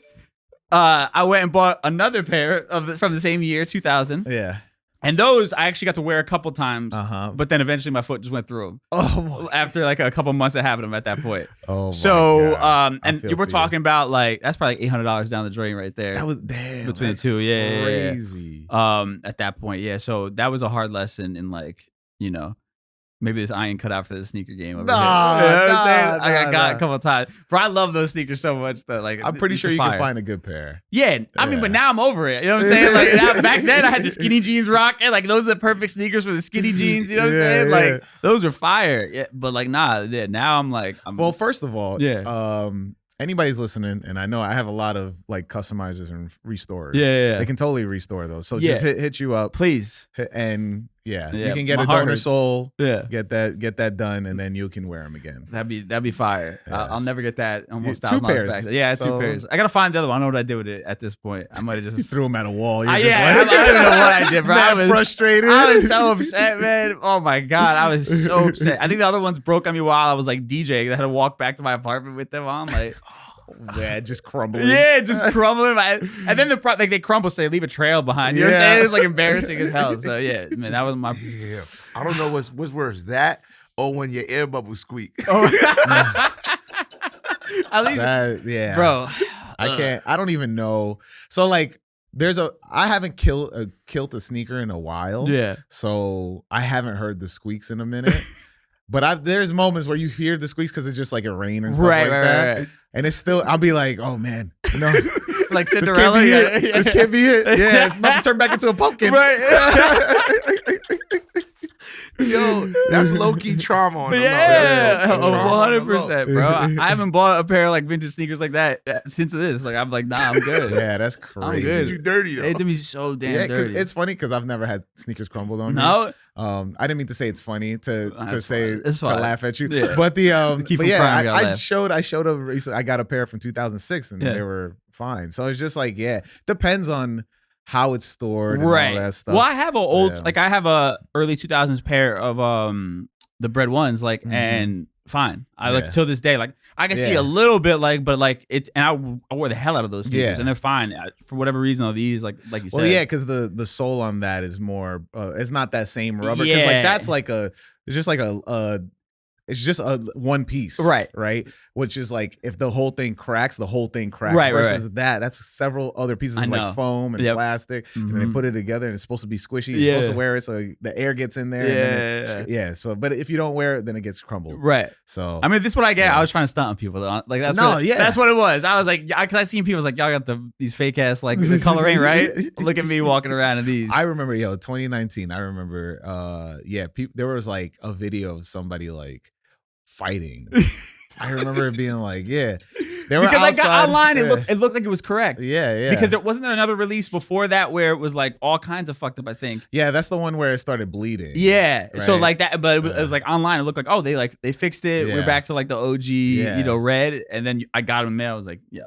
[SPEAKER 1] I went and bought another pair from the same year, 2000.
[SPEAKER 2] Yeah.
[SPEAKER 1] And those I actually got to wear a couple times, but then eventually my foot just went through them.
[SPEAKER 2] Oh,
[SPEAKER 1] after like a couple months of having them at that point.
[SPEAKER 2] Oh,
[SPEAKER 1] so and you were talking about like that's probably like $800 down the drain right there.
[SPEAKER 2] That was damn
[SPEAKER 1] between the two, yeah,
[SPEAKER 2] crazy.
[SPEAKER 1] At that point, yeah. So that was a hard lesson in like maybe this iron cut out for the sneaker game over here. You know what I'm saying? I got a couple of times. Bro, I love those sneakers so much though. Like
[SPEAKER 2] I'm pretty sure you can find a good pair.
[SPEAKER 1] Yeah. I mean, but now I'm over it. You know what I'm saying? Like back then I had the skinny jeans rock and like those are the perfect sneakers for the skinny jeans. You know what I'm saying? Like those are fire. Yeah, but like now I'm like
[SPEAKER 2] well, first of all, anybody's listening, and I know I have a lot of like customizers and restorers.
[SPEAKER 1] Yeah.
[SPEAKER 2] They can totally restore those. So just hit you up,
[SPEAKER 1] please,
[SPEAKER 2] and you can get a donor sole. Yeah, get that done, and then you can wear them again.
[SPEAKER 1] That'd be fire. Yeah. I'll never get that almost
[SPEAKER 2] $2 pairs
[SPEAKER 1] back. Yeah, so, 2 pairs. I gotta find the other one. I don't know what I did with it at this point. I might have just
[SPEAKER 2] threw them at a wall.
[SPEAKER 1] I don't know what I did, bro. I was
[SPEAKER 2] frustrated.
[SPEAKER 1] I was so upset, man. Oh my God, I was so upset. I think the other ones broke on me while I was like DJing. I had to walk back to my apartment with them on, like.
[SPEAKER 2] Yeah, just crumbling.
[SPEAKER 1] Yeah, just crumbling. And then they crumble, so they leave a trail behind. You know what I'm saying? It's like embarrassing as hell. So yeah, man, that was my.
[SPEAKER 3] Yeah. I don't know what's worse, that or when your air bubbles squeak.
[SPEAKER 1] Oh. At least,
[SPEAKER 2] bro. I can't. I don't even know. So like, I haven't killed a sneaker in a while.
[SPEAKER 1] Yeah.
[SPEAKER 2] So I haven't heard the squeaks in a minute. But there's moments where you hear the squeaks because it's just like a rain and stuff that. Right. And it's still, I'll be like, oh man, no.
[SPEAKER 1] Like Cinderella.
[SPEAKER 2] This can't be it. Yeah, it's about to turn back into a pumpkin.
[SPEAKER 1] Right.
[SPEAKER 3] Yo, that's low-key trauma on the
[SPEAKER 1] yeah, 100%, bro. I haven't bought a pair of like vintage sneakers like that since this. Like, I'm like, nah, I'm good.
[SPEAKER 2] Yeah, that's crazy.
[SPEAKER 1] I'm good.
[SPEAKER 3] You dirty though.
[SPEAKER 1] It did me so damn dirty.
[SPEAKER 2] It's funny because I've never had sneakers crumbled on me.
[SPEAKER 1] No.
[SPEAKER 2] I didn't mean to say it's funny to
[SPEAKER 1] fine.
[SPEAKER 2] laugh at you.
[SPEAKER 1] Yeah.
[SPEAKER 2] But the I showed a recently. I got a pair from 2006 and they were fine. So it's just like, depends on how it's stored and all that stuff.
[SPEAKER 1] Well, I have an old like I have a early 2000s pair of the Bread Ones like and fine. I like till this day like I can see a little bit like but like it and I wore the hell out of those sneakers and they're fine for whatever reason. Though these like you said.
[SPEAKER 2] Well, yeah, because the sole on that is more. It's not that same rubber. Because like that's like it's just like it's just a one piece, right? Which is like if the whole thing cracks, right? Versus that's several other pieces of like foam and plastic, and they put it together, and it's supposed to be squishy. You're supposed to wear it so the air gets in there. So, but if you don't wear it, then it gets crumbled. Right. So,
[SPEAKER 1] I mean, this is what I get. I was trying to stunt on people though. Like that's that's what it was. I was like, because I seen people like y'all got these fake ass like the color ain't right. Look at me walking around in these.
[SPEAKER 2] I remember 2019. I remember there was like a video of somebody like fighting. I remember it being like, they were
[SPEAKER 1] because
[SPEAKER 2] outside,
[SPEAKER 1] I got online, it looked like it was correct.
[SPEAKER 2] Yeah.
[SPEAKER 1] Because there wasn't another release before that where it was like all kinds of fucked up. I think.
[SPEAKER 2] Yeah, that's the one where it started bleeding.
[SPEAKER 1] Yeah. Right? So like that, but it was like online. It looked like they fixed it. We're back to like the OG, red. And then I got him there. I was like, yo,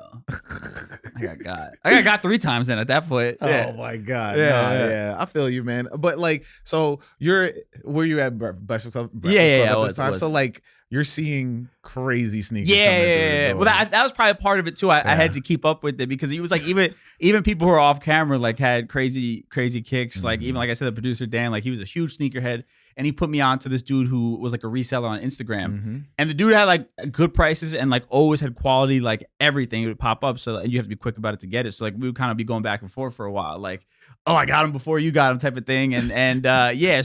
[SPEAKER 1] I got 3 times then at that point.
[SPEAKER 2] Oh my god. Yeah. I feel you, man. But like, so were you at Breakfast Club?
[SPEAKER 1] Yeah.
[SPEAKER 2] At this time? So like. You're seeing crazy sneakers.
[SPEAKER 1] Yeah. Well, that was probably part of it too. I had to keep up with it because it was like even people who are off camera like had crazy kicks. Like even like I said, the producer Dan, like he was a huge sneakerhead, and he put me on to this dude who was like a reseller on Instagram, and the dude had like good prices and like always had quality, like everything. It would pop up, so you have to be quick about it to get it. So like we would kind of be going back and forth for a while, like, oh, I got him before you got him type of thing, and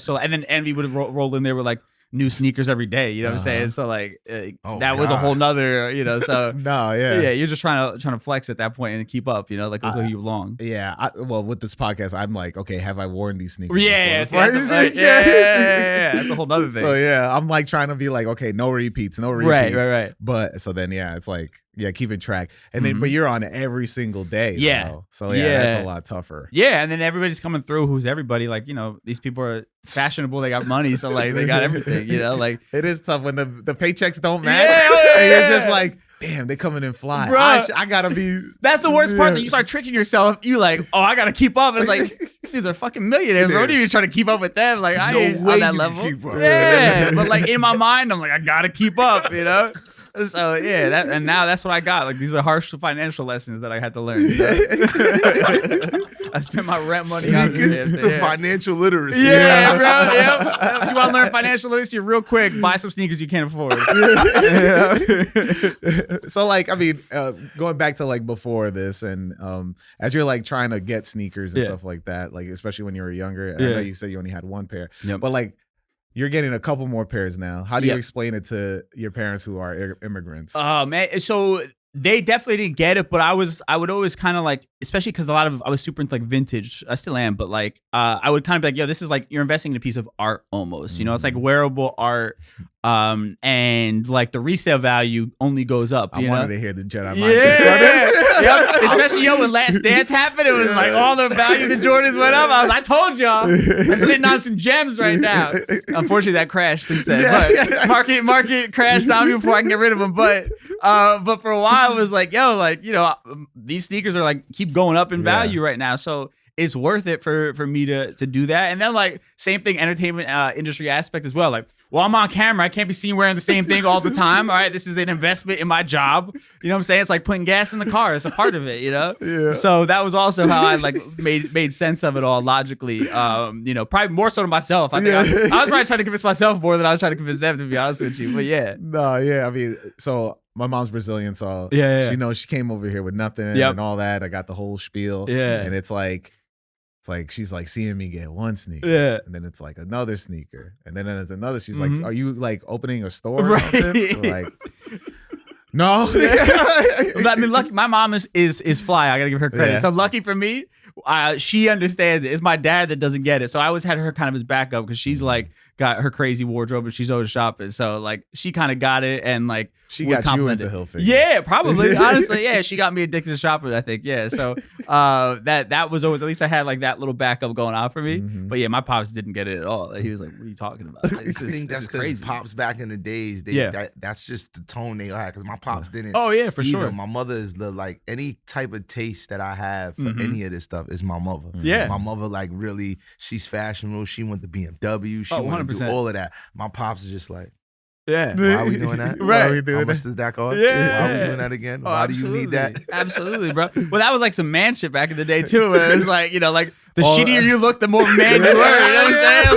[SPEAKER 1] So and then Envy would roll in there with like new sneakers every day, you know what I'm saying? So like that was a whole nother, so you're just trying to flex at that point and keep up, like look you belong.
[SPEAKER 2] Well, with this podcast, I'm like, okay, have I worn these sneakers?
[SPEAKER 1] That's a whole nother thing.
[SPEAKER 2] So I'm like trying to be like, okay, no repeats. Right. But so then it's like keeping track, and then but you're on every single day. So that's a lot tougher.
[SPEAKER 1] And then everybody's coming through. Who's everybody? Like these people are fashionable. They got money, so like they got everything. Like
[SPEAKER 2] it is tough when the paychecks don't match, and you're just like, damn, they coming in fly. I gotta be.
[SPEAKER 1] That's the worst part. That you start tricking yourself. You like, oh, I gotta keep up. And it's like these are fucking millionaires. What are you trying to keep up with them? Like I ain't on that level. But like in my mind, I'm like, I gotta keep up. So and now that's what I got. Like these are harsh financial lessons that I had to learn. I spent my rent money on
[SPEAKER 3] sneakers to financial literacy.
[SPEAKER 1] Yeah, bro. If you want to learn financial literacy real quick, buy some sneakers you can't afford.
[SPEAKER 2] So like, I mean, going back to like before this, and as you're like trying to get sneakers and stuff like that, like especially when you were younger. I know you said you only had one pair, but like. You're getting a couple more pairs now. How do you explain it to your parents who are immigrants?
[SPEAKER 1] Oh man, so they definitely didn't get it, but I would always kind of like, especially because I was super into like vintage. I still am, but like I would kind of be like, yo, this is like you're investing in a piece of art almost. It's like wearable art. And like the resale value only goes up.
[SPEAKER 2] I wanted to hear the Jedi mind tricks on
[SPEAKER 1] this. Especially when Last Dance happened, it was like all the value of the Jordans went up. I told y'all, I'm sitting on some gems right now. Unfortunately, that crashed since then. But market crashed on me before I can get rid of them. But for a while, it was like, yo, like these sneakers are like keep going up in value right now. So it's worth it for me to do that. And then like same thing, entertainment industry aspect as well. Like, well, I'm on camera. I can't be seen wearing the same thing all the time. All right. This is an investment in my job. You know what I'm saying? It's like putting gas in the car. It's a part of it, Yeah. So that was also how I like made sense of it all logically. Probably more so to myself. I think I was probably trying to convince myself more than I was trying to convince them, to be honest with you. But
[SPEAKER 2] I mean, so my mom's Brazilian, so she knows she came over here with nothing and all that. I got the whole spiel. And it's like she's like seeing me get one sneaker, and then it's like another sneaker, and then there's another. She's like, "Are you like opening a store or something?" So like, no.
[SPEAKER 1] I mean, lucky. My mom is fly. I gotta give her credit. So lucky for me, she understands it. It's my dad that doesn't get it. So I always had her kind of as backup because she's like got her crazy wardrobe and she's always shopping. So like she kind of got it and like
[SPEAKER 2] she got you into Hilfiger.
[SPEAKER 1] Yeah, probably. Honestly, yeah, she got me addicted to shopping, I think. Yeah. So that was always, at least I had like that little backup going on for me.
[SPEAKER 2] Mm-hmm.
[SPEAKER 1] But yeah, my pops didn't get it at all. Like, he was like, what are you talking about? Like,
[SPEAKER 3] I think that's because pops back in the days, that's just the tone they had, because my pops didn't.
[SPEAKER 1] Oh yeah, for
[SPEAKER 3] either.
[SPEAKER 1] sure.
[SPEAKER 3] My mother is like any type of taste that I have for any of this stuff is my mother.
[SPEAKER 1] Yeah.
[SPEAKER 3] My mother, like, really, she's fashionable. She went to BMW. She went to do
[SPEAKER 1] 100%.
[SPEAKER 3] all of that. My pops is just like,
[SPEAKER 1] yeah.
[SPEAKER 3] why are we doing that?
[SPEAKER 1] Right.
[SPEAKER 2] Why are we doing
[SPEAKER 3] How much does that cost?
[SPEAKER 1] Yeah.
[SPEAKER 3] Why are we doing that again?
[SPEAKER 1] Oh,
[SPEAKER 3] Why do you need that?
[SPEAKER 1] Absolutely, bro. Well, that was like some man shit back in the day too. Where it was like, you know, like the shittier you look, the more man you were. You know what I'm saying?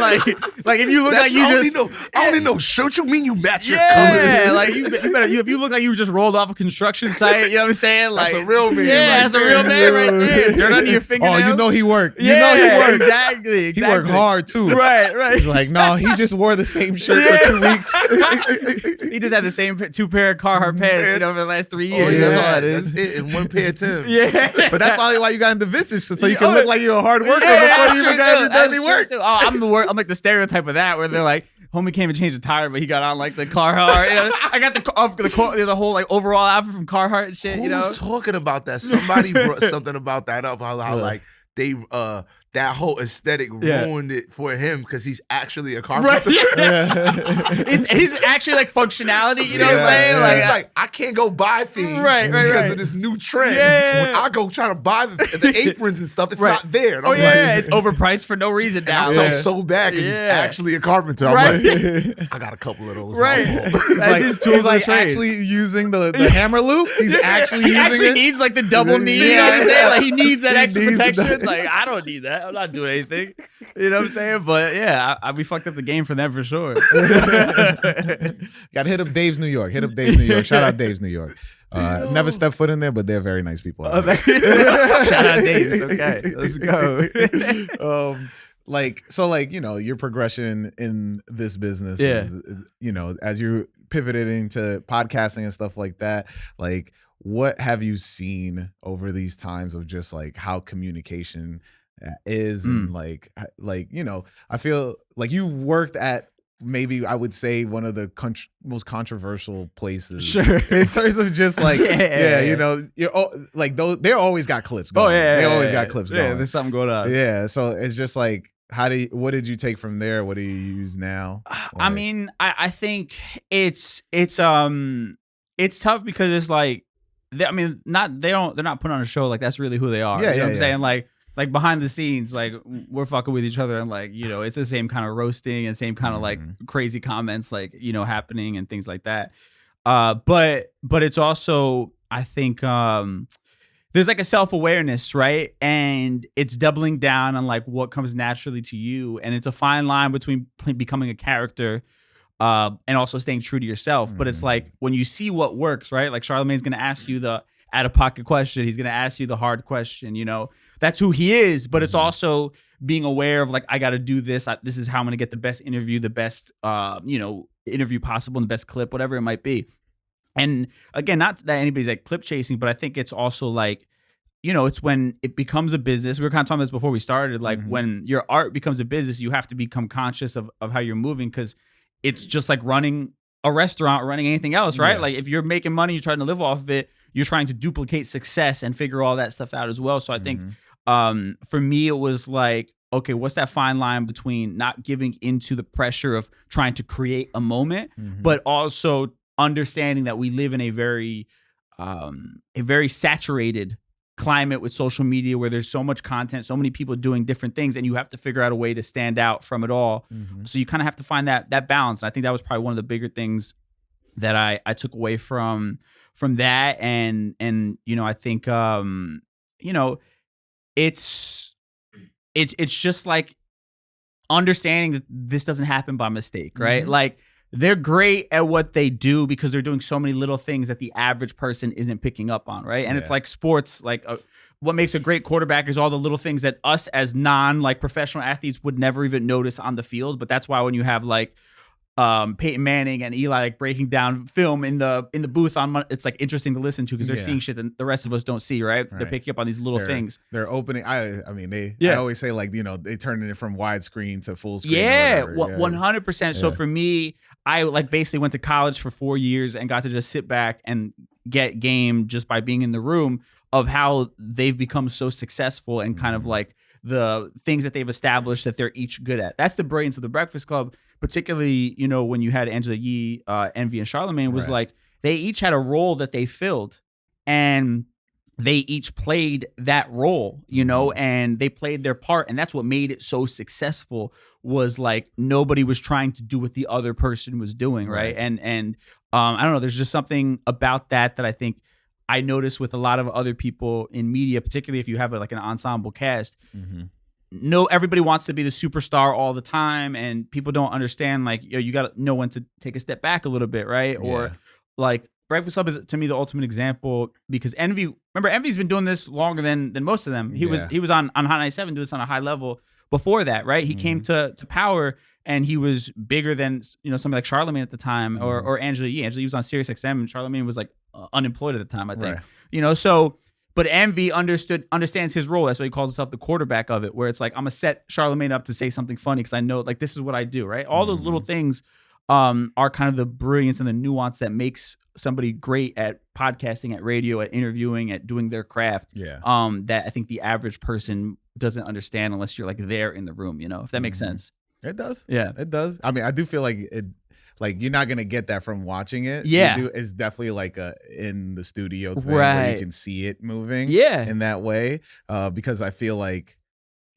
[SPEAKER 1] Like if you look like you
[SPEAKER 3] I only know shirt. You mean you match your
[SPEAKER 1] yeah,
[SPEAKER 3] colors?
[SPEAKER 1] like you better. If you look like you just rolled off a construction site, you know what I'm saying? Like
[SPEAKER 3] That's a real man.
[SPEAKER 1] Yeah,
[SPEAKER 3] right
[SPEAKER 1] that's a real man right there. Dirt under your fingernails.
[SPEAKER 2] Oh, you know he worked.
[SPEAKER 1] Yeah,
[SPEAKER 2] You know he worked.
[SPEAKER 1] Exactly.
[SPEAKER 2] He worked hard too.
[SPEAKER 1] Right.
[SPEAKER 2] He's like, no, he just wore the same shirt for 2 weeks.
[SPEAKER 1] He just had the same 2 pair of Carhartt pants, you know, for the last 3 years.
[SPEAKER 3] Oh, yeah,
[SPEAKER 1] That's all it is.
[SPEAKER 3] That's it, in one pair of Timbs.
[SPEAKER 1] Yeah,
[SPEAKER 2] But that's probably why you got into vintage, so you can look like you're a hard worker before you even done any work.
[SPEAKER 1] Oh, I'm like the stereotype of that, where they're like, homie came and changed the tire, but he got on like the Carhartt. You know, I got the whole like overall outfit from Carhartt and shit.
[SPEAKER 3] Who
[SPEAKER 1] you know,
[SPEAKER 3] was talking about that? Somebody brought something about that up. How like they that whole aesthetic ruined it for him because he's actually a carpenter.
[SPEAKER 1] Right? Yeah. He's actually like functionality. You know what I'm saying? Like,
[SPEAKER 3] it's like I can't go buy things because of this new trend.
[SPEAKER 1] Yeah.
[SPEAKER 3] When I go try to buy the aprons and stuff, it's not there. And
[SPEAKER 1] Oh
[SPEAKER 3] I'm
[SPEAKER 1] yeah,
[SPEAKER 3] like,
[SPEAKER 1] it's overpriced for no reason now.
[SPEAKER 3] I felt so bad because he's actually a carpenter. I'm like, I got a couple of those.
[SPEAKER 1] Right.
[SPEAKER 2] That's his tools. He's like actually using the hammer loop. He's actually
[SPEAKER 1] he
[SPEAKER 2] using
[SPEAKER 1] actually
[SPEAKER 2] it.
[SPEAKER 1] needs like the double knee. You know what I'm saying? Like he needs that extra protection. Like I don't need that. I'm not doing anything. You know what I'm saying? But yeah, we fucked up the game for them for sure.
[SPEAKER 2] Got to hit up Dave's New York. Shout out Dave's New York. Never step foot in there, but they're very nice people.
[SPEAKER 1] Shout out Dave's. Okay, let's go.
[SPEAKER 2] You know, your progression in this business is, you know, as you pivoted into podcasting and stuff like that, like what have you seen over these times of just like how communication is and like you know, I feel like you worked at maybe I would say one of the most controversial places,
[SPEAKER 1] sure,
[SPEAKER 2] in terms of just like you know, like those they always got clips going. They always got clips going.
[SPEAKER 1] There's something going on.
[SPEAKER 2] Yeah, so it's just like what did you take from there? What do you use now?
[SPEAKER 1] I mean, I think it's tough because it's like they're not putting on a show like that's really who they are. You know what I'm saying? Like behind the scenes, like we're fucking with each other and like, you know, it's the same kind of roasting and same kind of like crazy comments, like, you know, happening and things like that. But it's also, I think, there's like a self-awareness, right? And it's doubling down on like what comes naturally to you. And it's a fine line between becoming a character and also staying true to yourself. But it's like when you see what works, right? Like Charlamagne's going to ask you the out-of-pocket question. He's going to ask you the hard question, you know? That's who he is, but it's also being aware of like, I got to do this. This is how I'm going to get the best interview, the best, you know, interview possible, and the best clip, whatever it might be. And again, not that anybody's like clip chasing, but I think it's also like, you know, it's when it becomes a business. We were kind of talking about this before we started. Like when your art becomes a business, you have to become conscious of how you're moving, because it's just like running a restaurant or running anything else, right? Like if you're making money, you're trying to live off of it, you're trying to duplicate success and figure all that stuff out as well. So I think for me, it was like, okay, what's that fine line between not giving into the pressure of trying to create a moment, but also understanding that we live in a very saturated climate with social media where there's so much content, so many people doing different things, and you have to figure out a way to stand out from it all. So you kind of have to find that balance. And I think that was probably one of the bigger things that I took away from that. And you know, I think you know, it's just like understanding that this doesn't happen by mistake, right? Like they're great at what they do because they're doing so many little things that the average person isn't picking up on, right? And it's like sports, like what makes a great quarterback is all the little things that us as non like professional athletes would never even notice on the field. But that's why when you have like Peyton Manning and Eli like breaking down film in the booth on. It's like interesting to listen to because they're seeing shit that the rest of us don't see. Right? They're picking up on these little things.
[SPEAKER 2] They're opening. I mean, I always say like they turn it from widescreen to full screen.
[SPEAKER 1] Yeah, 100%. So for me, I like basically went to college for 4 years and got to just sit back and get game just by being in the room of how they've become so successful and kind of like the things that they've established that they're each good at. That's the brilliance of the Breakfast Club, particularly, when you had Angela Yee, Envy, and Charlamagne, was like they each had a role that they filled and they each played that role, and they played their part. And that's what made it so successful was like nobody was trying to do what the other person was doing. Right. And I don't know, there's just something about that I think I notice with a lot of other people in media, particularly if you have like an ensemble cast. Everybody wants to be the superstar all the time, and people don't understand like you got to know when to take a step back a little bit, right? Or like Breakfast Club is to me the ultimate example because Envy's been doing this longer than most of them. He was on Hot 97 doing this on a high level before that, right? He came to Power and he was bigger than somebody like Charlamagne at the time or Angela Yee. Angela Yee was on Sirius XM and Charlamagne was like unemployed at the time, I think. So. But Envy understands his role. That's why he calls himself the quarterback of it, where it's like, I'm going to set Charlamagne up to say something funny because I know, like, this is what I do, right? All those little things are kind of the brilliance and the nuance that makes somebody great at podcasting, at radio, at interviewing, at doing their craft. That I think the average person doesn't understand unless you're, like, there in the room, if that makes sense.
[SPEAKER 2] It does.
[SPEAKER 1] Yeah.
[SPEAKER 2] It does. I mean, I do feel like it. Like you're not gonna get that from watching it. It's definitely like a in the studio thing where you can see it moving. In that way, because I feel like,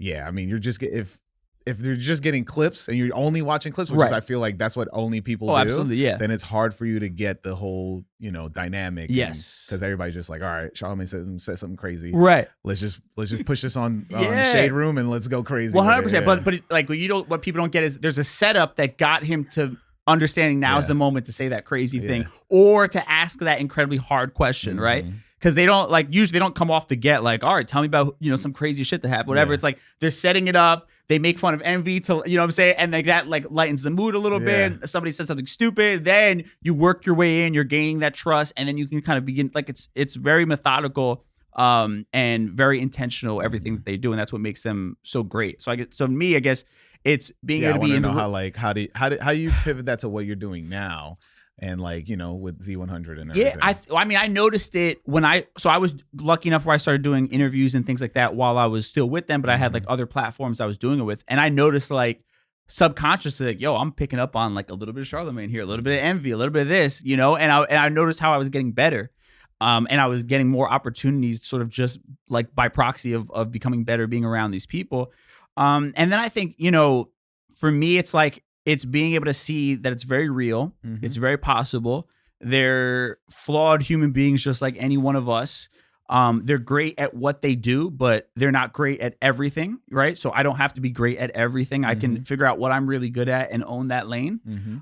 [SPEAKER 2] I mean, you're just if they're just getting clips and you're only watching clips, which is, I feel like that's what only people do.
[SPEAKER 1] Absolutely,
[SPEAKER 2] then it's hard for you to get the whole dynamic.
[SPEAKER 1] Yes,
[SPEAKER 2] because everybody's just like, all right, Charlamagne said something crazy.
[SPEAKER 1] Right.
[SPEAKER 2] Let's just push this on Shade Room and let's go crazy.
[SPEAKER 1] 100%. But like what people don't get is there's a setup that got him to understanding now is the moment to say that crazy thing or to ask that incredibly hard question, right? Because they don't usually they don't come off the get like, all right, tell me about some crazy shit that happened, whatever. It's like they're setting it up. They make fun of Envy to what I'm saying, and like that like lightens the mood a little bit. Somebody says something stupid, then you work your way in. You're gaining that trust, and then you can kind of begin like it's very methodical and very intentional everything that they do, and that's what makes them so great. So I guess. It's being able to be in the
[SPEAKER 2] how you pivot that to what you're doing now, and like with Z100 and everything.
[SPEAKER 1] I mean I noticed it when I was lucky enough where I started doing interviews and things like that while I was still with them, but I had like other platforms I was doing it with, and I noticed like subconsciously like, I'm picking up on like a little bit of Charlamagne here, a little bit of Envy, a little bit of this, and I noticed how I was getting better. And I was getting more opportunities sort of just like by proxy of becoming better, being around these people. And then I think, for me, it's like, it's being able to see that it's very real. It's very possible. They're flawed human beings, just like any one of us. They're great at what they do, but they're not great at everything. Right. So I don't have to be great at everything. I can figure out what I'm really good at and own that lane.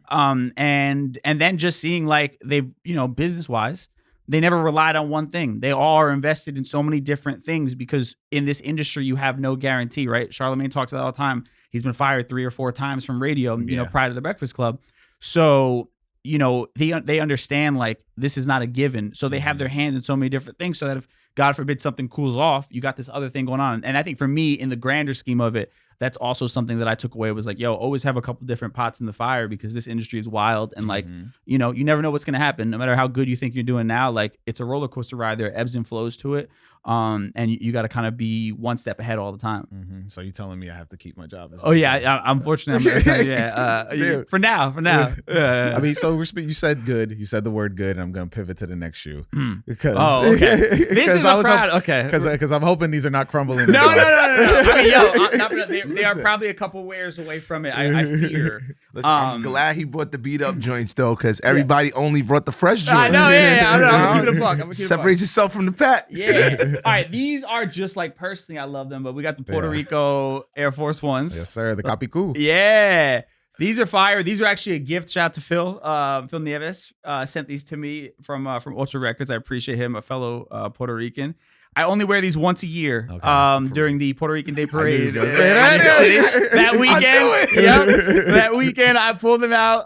[SPEAKER 1] And then just seeing like they've, business wise, they never relied on one thing. They all are invested in so many different things because in this industry, you have no guarantee, right? Charlamagne talks about it all the time. He's been fired 3 or 4 times from radio, prior to the Breakfast Club. So, they understand like this is not a given. So they have their hand in so many different things so that if God forbid something cools off, you got this other thing going on. And I think for me, in the grander scheme of it, that's also something that I took away was like, always have a couple different pots in the fire because this industry is wild. And like, you never know what's going to happen. No matter how good you think you're doing now, like it's a roller coaster ride. There are ebbs and flows to it. And you got to kind of be one step ahead all the time.
[SPEAKER 2] So you're telling me I have to keep my job?
[SPEAKER 1] Unfortunately, I'm going to for now.
[SPEAKER 2] I mean, so you said good. You said the word good, and I'm going to pivot to the next shoe. Because
[SPEAKER 1] this is a crowd.
[SPEAKER 2] Because I'm hoping these are not crumbling.
[SPEAKER 1] No. I mean, they are probably a couple wears away from it. I fear.
[SPEAKER 3] Listen, I'm glad he brought the beat up joints though, because everybody only brought the fresh joints.
[SPEAKER 1] I know. I'm gonna keep it a buck.
[SPEAKER 3] Separate yourself from the pack.
[SPEAKER 1] Yeah. All right, these are just like personally, I love them, but we got the Puerto Rico Air Force Ones.
[SPEAKER 2] Yes, sir. The Capicú.
[SPEAKER 1] Yeah. These are fire. These are actually a gift. Shout out to Phil. Phil Nieves sent these to me from Ultra Records. I appreciate him, a fellow Puerto Rican. I only wear these once a year. During the Puerto Rican Day Parade.
[SPEAKER 2] That
[SPEAKER 1] weekend. That weekend I pulled them out.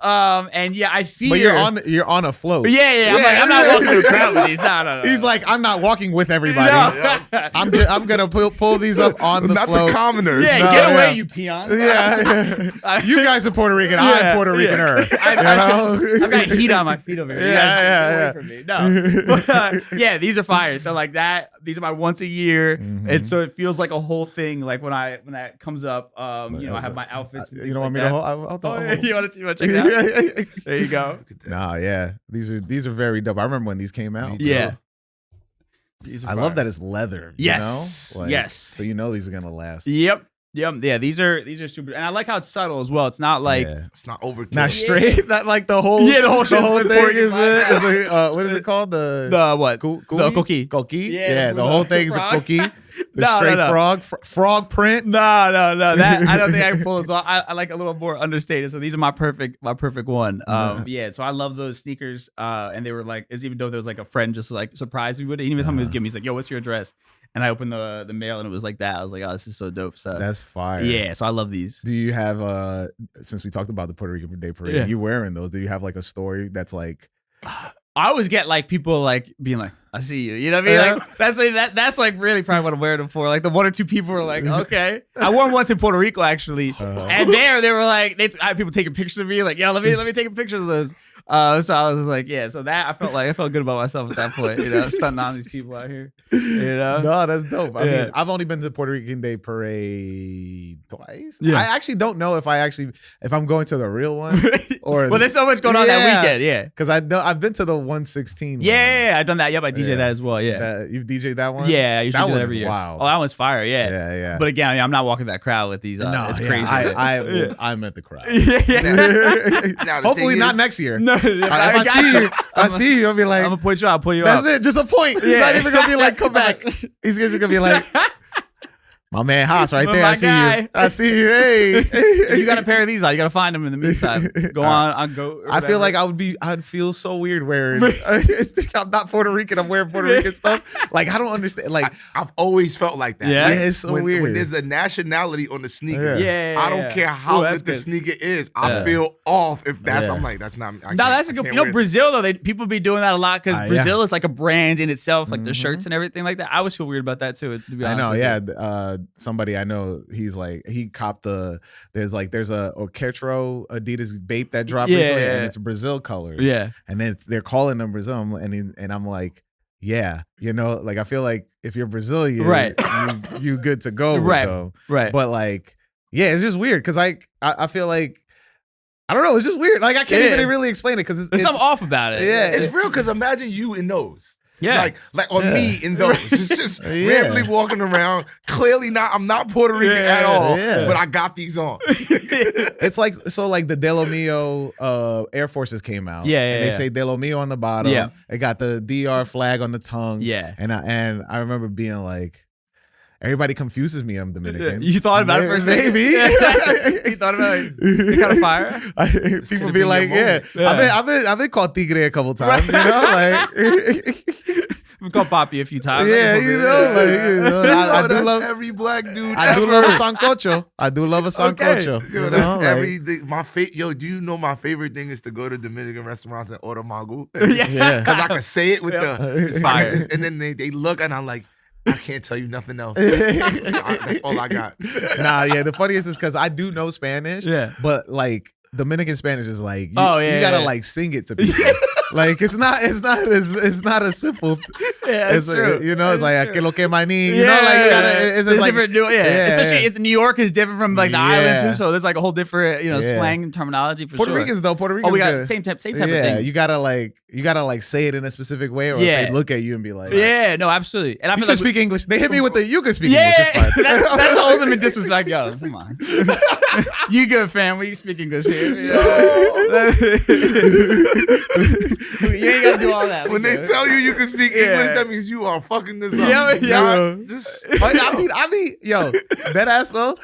[SPEAKER 1] And yeah, I fear.
[SPEAKER 2] But you're on a float.
[SPEAKER 1] Yeah. I'm not walking through the crowd with these. No.
[SPEAKER 2] He's like, I'm not walking with everybody.
[SPEAKER 1] No.
[SPEAKER 2] I'm gonna pull these up on the
[SPEAKER 3] not
[SPEAKER 2] float.
[SPEAKER 3] The commoners.
[SPEAKER 1] Yeah, get away, you peons.
[SPEAKER 2] Yeah. You guys are Puerto Rican. I'm Puerto Ricaner.
[SPEAKER 1] I've got heat on my feet over here.
[SPEAKER 2] Yeah.
[SPEAKER 1] Away from me. No. But, yeah, these are fire. So like that, these are my once a year. And so it feels like a whole thing. Like when that comes up, I have my outfits. And
[SPEAKER 2] you don't want me to hold?
[SPEAKER 1] You want to check it out? There you go.
[SPEAKER 2] Nah, yeah. These are very dope. I remember when these came out.
[SPEAKER 1] Yeah.
[SPEAKER 2] I love that it's leather.
[SPEAKER 1] Yes.
[SPEAKER 2] You know?
[SPEAKER 1] Yes.
[SPEAKER 2] So you know these are gonna last.
[SPEAKER 1] Yep. Yeah, these are super, and I like how it's subtle as well. It's not like
[SPEAKER 3] it's not overkill.
[SPEAKER 2] Not straight. Not like the whole
[SPEAKER 1] the whole
[SPEAKER 2] thing is what is it called?
[SPEAKER 1] The what? The cookie.
[SPEAKER 2] Cookie. Yeah, the whole thing is a cookie. The straight frog print.
[SPEAKER 1] No. That I don't think I can pull this off. I like a little more understated. So these are my perfect one. So I love those sneakers. And they were like, it's even though there was like a friend just like surprised me with it. He even told me he was giving me. He's like, yo, what's your address? And I opened the mail and it was like that. I was like, oh, this is so dope. So
[SPEAKER 2] that's fire.
[SPEAKER 1] Yeah, so I love these.
[SPEAKER 2] Do you have since we talked about the Puerto Rican Day Parade, you wearing those? Do you have like a story that's like
[SPEAKER 1] I always get like people like being like, I see you. You know what I mean? Like that's like really probably what I'm wearing them for. Like the one or two people were like, okay. I wore them once in Puerto Rico actually. And they were like, I had people taking pictures of me, like, yo, let me take a picture of those. So I was like, yeah. So that I felt good about myself at that point. Stunting on these people out here.
[SPEAKER 2] No, that's dope. I mean, I've only been to Puerto Rican Day Parade twice. Yeah. I actually don't know if I'm going to the real one or.
[SPEAKER 1] Well, there's so much going on that weekend. Yeah,
[SPEAKER 2] because I've been to the 116.
[SPEAKER 1] Yeah, I've done that. Yep, I DJ that as well. Yeah,
[SPEAKER 2] you've DJed that one.
[SPEAKER 1] Yeah, I usually do that every year.
[SPEAKER 2] Wow.
[SPEAKER 1] Oh, that one's fire. Yeah,
[SPEAKER 2] yeah.
[SPEAKER 1] But again, I'm not walking that crowd with these. No, it's crazy.
[SPEAKER 2] I'm at the crowd.
[SPEAKER 1] Yeah.
[SPEAKER 2] Hopefully not next year.
[SPEAKER 1] No,
[SPEAKER 2] if I see you, I'll be like,
[SPEAKER 1] I'm gonna point you out, pull you
[SPEAKER 2] that's
[SPEAKER 1] up.
[SPEAKER 2] That's it, just a point. He's not even gonna be like, come back. He's just gonna be like, my man Haas right there. I see you. Hey.
[SPEAKER 1] You got a pair of these on. You got to find them in the meantime. Go on. I
[SPEAKER 2] feel like I'd feel so weird wearing. I'm not Puerto Rican. I'm wearing Puerto Rican stuff. Like, I don't understand. Like,
[SPEAKER 3] I've always felt like that.
[SPEAKER 1] Yeah.
[SPEAKER 3] Like,
[SPEAKER 2] it's so weird.
[SPEAKER 3] When there's a nationality on the sneaker,
[SPEAKER 1] I
[SPEAKER 3] don't care how good the sneaker is. I feel off if that's. I'm like, that's not.
[SPEAKER 1] No, that's a good. Brazil though, people be doing that a lot because Brazil is like a brand in itself, like the shirts and everything like that. I always feel weird about that too. To be honest,
[SPEAKER 2] I know. Somebody I know, he's like, he copped there's a Orquetro Adidas Bape that dropped recently, and it's Brazil colors.
[SPEAKER 1] Yeah.
[SPEAKER 2] And then they're calling them Brazil, and I'm like, yeah, like I feel like if you're Brazilian,
[SPEAKER 1] right,
[SPEAKER 2] you good to go,
[SPEAKER 1] right,
[SPEAKER 2] though.
[SPEAKER 1] Right.
[SPEAKER 2] But like, yeah, it's just weird because I feel like, I don't know, it's just weird. Like I can't even really explain it because
[SPEAKER 1] there's something off about it.
[SPEAKER 2] Yeah,
[SPEAKER 3] it's real because imagine you in those.
[SPEAKER 1] Yeah,
[SPEAKER 3] like on me in those, just randomly walking around. Clearly I'm not Puerto Rican at all, but I got these on.
[SPEAKER 2] It's like the De Lo Mio Air Forces came out. And they say De Lo Mio on the bottom.
[SPEAKER 1] Yeah,
[SPEAKER 2] it got the DR flag on the tongue.
[SPEAKER 1] Yeah,
[SPEAKER 2] and I remember being like, everybody confuses me. I'm Dominican.
[SPEAKER 1] You thought about it for a second?
[SPEAKER 2] Maybe.
[SPEAKER 1] You thought about it? You got a fire?
[SPEAKER 2] People be like, I've been called tigre a couple times. You know, like.
[SPEAKER 1] We've called Papi a few times.
[SPEAKER 2] Yeah, I do love
[SPEAKER 3] every black dude.
[SPEAKER 2] I do love a sancocho.
[SPEAKER 3] Do you know my favorite thing is to go to Dominican restaurants and order magu?
[SPEAKER 2] Yeah,
[SPEAKER 3] because I can say it with
[SPEAKER 1] it's fire.
[SPEAKER 3] And then they look and I'm like, I can't tell you nothing else. That's all I got.
[SPEAKER 2] The funniest is because I do know Spanish.
[SPEAKER 1] Yeah,
[SPEAKER 2] but like Dominican Spanish is like, you gotta like sing it to people. Like it's not as simple.
[SPEAKER 1] Yeah, it's true.
[SPEAKER 2] You know, it's like que lo que maní. You know, like it's like
[SPEAKER 1] different. Especially it's New York is different from like the island too. So there's like a whole different slang and terminology for
[SPEAKER 2] Puerto
[SPEAKER 1] sure.
[SPEAKER 2] Ricans though. Puerto Ricans.
[SPEAKER 1] Oh, we got same type of thing.
[SPEAKER 2] Yeah, you gotta like say it in a specific way, or they look at you and be like,
[SPEAKER 1] yeah, no, absolutely. And I feel
[SPEAKER 2] you can speak English. They hit me with the you can speak English. It's fine.
[SPEAKER 1] That's the ultimate disrespect. Yo, come on. You good, fam? We speak English here. You ain't gotta do all that.
[SPEAKER 3] When they tell you can speak English, that means you are fucking this up.
[SPEAKER 2] I mean, yo, that ass though.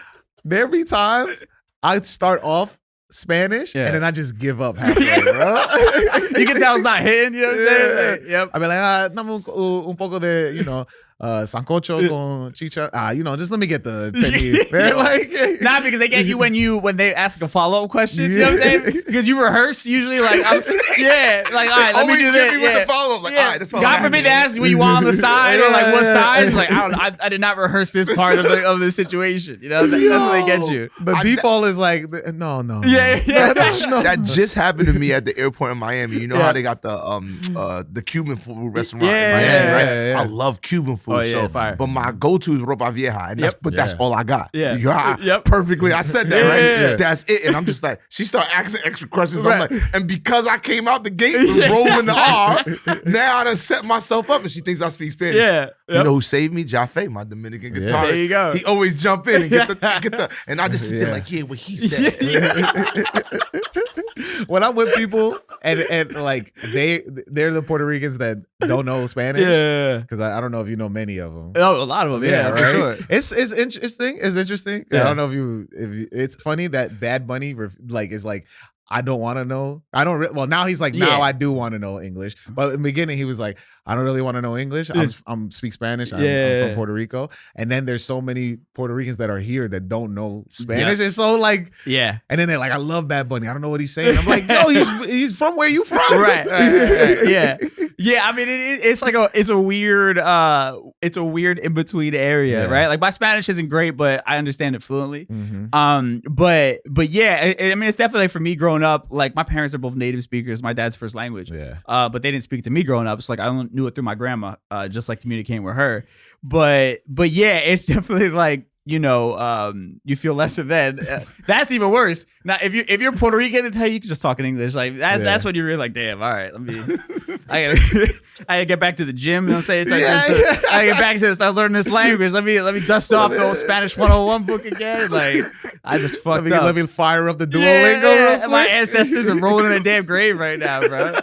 [SPEAKER 2] There be times I start off Spanish and then I just give up halfway, bro.
[SPEAKER 1] You can tell it's not hitting. You know what I'm saying? Yep.
[SPEAKER 2] I mean, like, dame un poco de, sancocho con chicha. Just let me get the penny. Like,
[SPEAKER 1] not because they get you when they ask a follow-up question. You know what I'm saying? Because you rehearse usually like, all right, let me do this.
[SPEAKER 3] With the follow-up. Like, all right, that's all.
[SPEAKER 1] God forbid they ask you what you want on the side or like what size. Like, I did not rehearse this part of the situation. You know, that's what they get you.
[SPEAKER 2] The default is like, no.
[SPEAKER 3] That just happened to me at the airport in Miami. You know how they got the Cuban food restaurant in Miami, right? Yeah. I love Cuban food, but my go-to is ropa vieja, and that's all I got. Perfectly. I said that, right? Yeah. That's it. And I'm just like, she started asking extra questions. I'm like, and because I came out the gate rolling the R, now I done set myself up, and she thinks I speak Spanish. Yeah. You know who saved me? Jaffe, my Dominican guitarist.
[SPEAKER 1] There you go.
[SPEAKER 3] He always jump in and get the and I just sit there like, what he said.
[SPEAKER 2] When I'm with people and like they're the Puerto Ricans that don't know Spanish. Yeah. Because I don't know if you know many of them.
[SPEAKER 1] Oh, a lot of them. Yeah, right. For sure.
[SPEAKER 2] It's interesting. It's interesting. Yeah. I don't know if it's funny that Bad Bunny is like, I don't want to know. Well, now he's like, now I do want to know English. But in the beginning, he was like, I don't really want to know English. I'm speak Spanish. I'm from Puerto Rico. And then there's so many Puerto Ricans that are here that don't know Spanish. It's so like, and then they're like, I love Bad Bunny. I don't know what he's saying. I'm like, no, he's from where you from.
[SPEAKER 1] Right. Yeah. Yeah. I mean, it's a weird in between area, right? Like my Spanish isn't great, but I understand it fluently. Mm-hmm. But yeah, I mean, it's definitely for me growing up. Like my parents are both native speakers. My dad's first language. Yeah. But they didn't speak to me growing up. So like I only knew it through my grandma, just like communicating with her. But yeah, it's definitely like, you feel lesser than. That's even worse. Now, if you're Puerto Rican, they tell you can just talk in English. Like that's when you're really like, damn. All right, I gotta get back to the gym. You know what I'm saying? I gotta get back to start learning this language. Let me dust off the old Spanish 101 book again. Like I just fucked up.
[SPEAKER 2] Let me fire up the Duolingo.
[SPEAKER 1] Yeah. My ancestors are rolling in a damn grave right now, bro.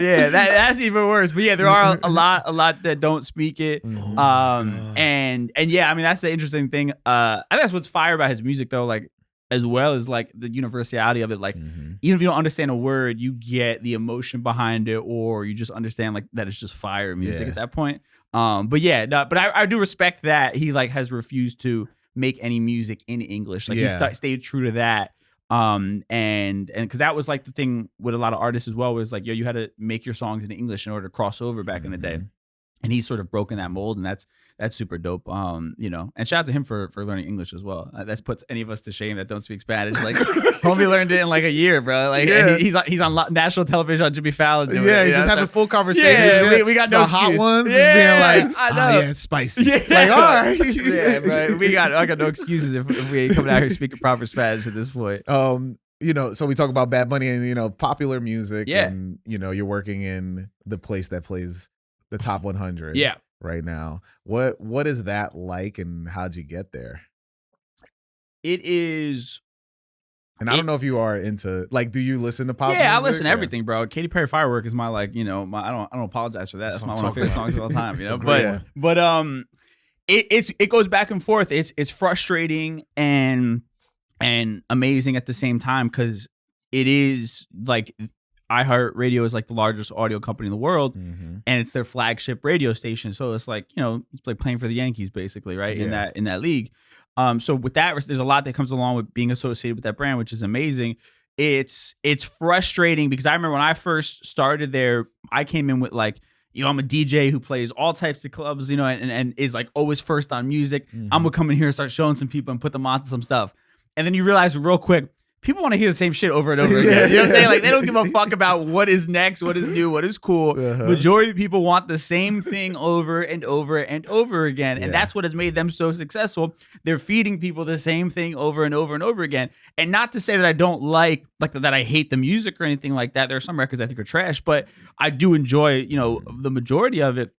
[SPEAKER 1] Yeah, that's even worse. But yeah, there are a lot that don't speak it. And yeah, I mean that's the interesting thing. I think that's what's fire about his music though, like as well as like the universality of it. Like even if you don't understand a word, you get the emotion behind it, or you just understand like that it's just fire music at that point. But yeah, but I do respect that he like has refused to make any music in English. Like he stayed true to that. And because that was like the thing with a lot of artists as well, was like, you had to make your songs in English in order to cross over back in the day. And he's sort of broken that mold, and that's super dope. And shout out to him for learning English as well. That puts any of us to shame that don't speak Spanish. Like, homie learned it in like a year, bro. Like, he's on national television on Jimmy Fallon. Doing it,
[SPEAKER 2] he's just having full conversation.
[SPEAKER 1] Yeah, we got no excuse.
[SPEAKER 2] Hot ones, just being like, I know. It's spicy. Yeah. Like, all right.
[SPEAKER 1] Yeah, bro. I got no excuses if we ain't coming out here speaking proper Spanish at this point.
[SPEAKER 2] So we talk about Bad Bunny and popular music, and you're working in the place that plays the top 100 right now. What is that like, and how'd you get there?
[SPEAKER 1] It is,
[SPEAKER 2] and I don't know if you are into, like, do you listen to pop music?
[SPEAKER 1] I listen to everything, bro. Katy Perry Firework is my, like, I don't apologize for that. That's one of my favorite songs of all time, but it goes back and forth. It's frustrating and amazing at the same time, because it is like iHeartRadio is like the largest audio company in the world, and it's their flagship radio station. So it's like, it's like playing for the Yankees basically, right? Yeah. In that league. So with that, there's a lot that comes along with being associated with that brand, which is amazing. It's frustrating because I remember when I first started there, I came in with like, I'm a DJ who plays all types of clubs, and is like always first on music. I'm gonna come in here and start showing some people and put them onto some stuff. And then you realize real quick, people want to hear the same shit over and over again. You know what I'm saying? Like, they don't give a fuck about what is next, what is new, what is cool. Majority of people want the same thing over and over and over again. And that's what has made them so successful. They're feeding people the same thing over and over and over again. And not to say that I don't like that I hate the music or anything like that. There are some records I think are trash, but I do enjoy, the majority of it,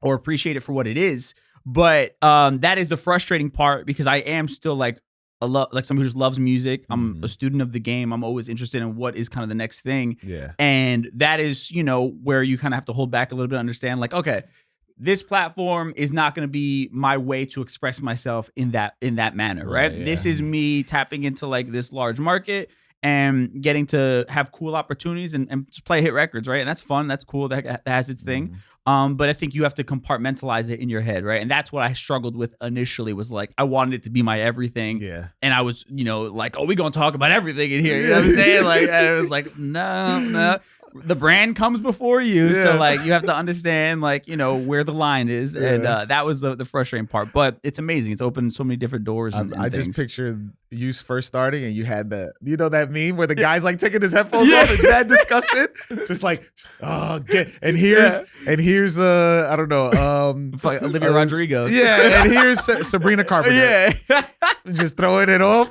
[SPEAKER 1] or appreciate it for what it is. But that is the frustrating part, because I am still like somebody who just loves music. I'm a student of the game. I'm always interested in what is kind of the next thing. Yeah. And that is, where you kind of have to hold back a little bit, understand like, okay, this platform is not going to be my way to express myself in that manner, right? Yeah. This is me tapping into like this large market and getting to have cool opportunities and just play hit records, right? And that's fun. That's cool. That has its thing. But I think you have to compartmentalize it in your head, right? And that's what I struggled with initially, was like, I wanted it to be my everything.
[SPEAKER 2] Yeah.
[SPEAKER 1] And I was, like, oh, we gonna talk about everything in here. You know what I'm saying? Like, and it was like, no. The brand comes before you. Yeah. So like, you have to understand, like, where the line is. Yeah. And that was the frustrating part. But it's amazing. It's opened so many different doors.
[SPEAKER 2] I just pictured you first starting and you had that meme where the guy's like taking his headphones off and mad disgusted, just like, oh, and here's I don't know,
[SPEAKER 1] Olivia Rodrigo.
[SPEAKER 2] Yeah, and here's Sabrina Carpenter.
[SPEAKER 1] Yeah,
[SPEAKER 2] just throwing it off.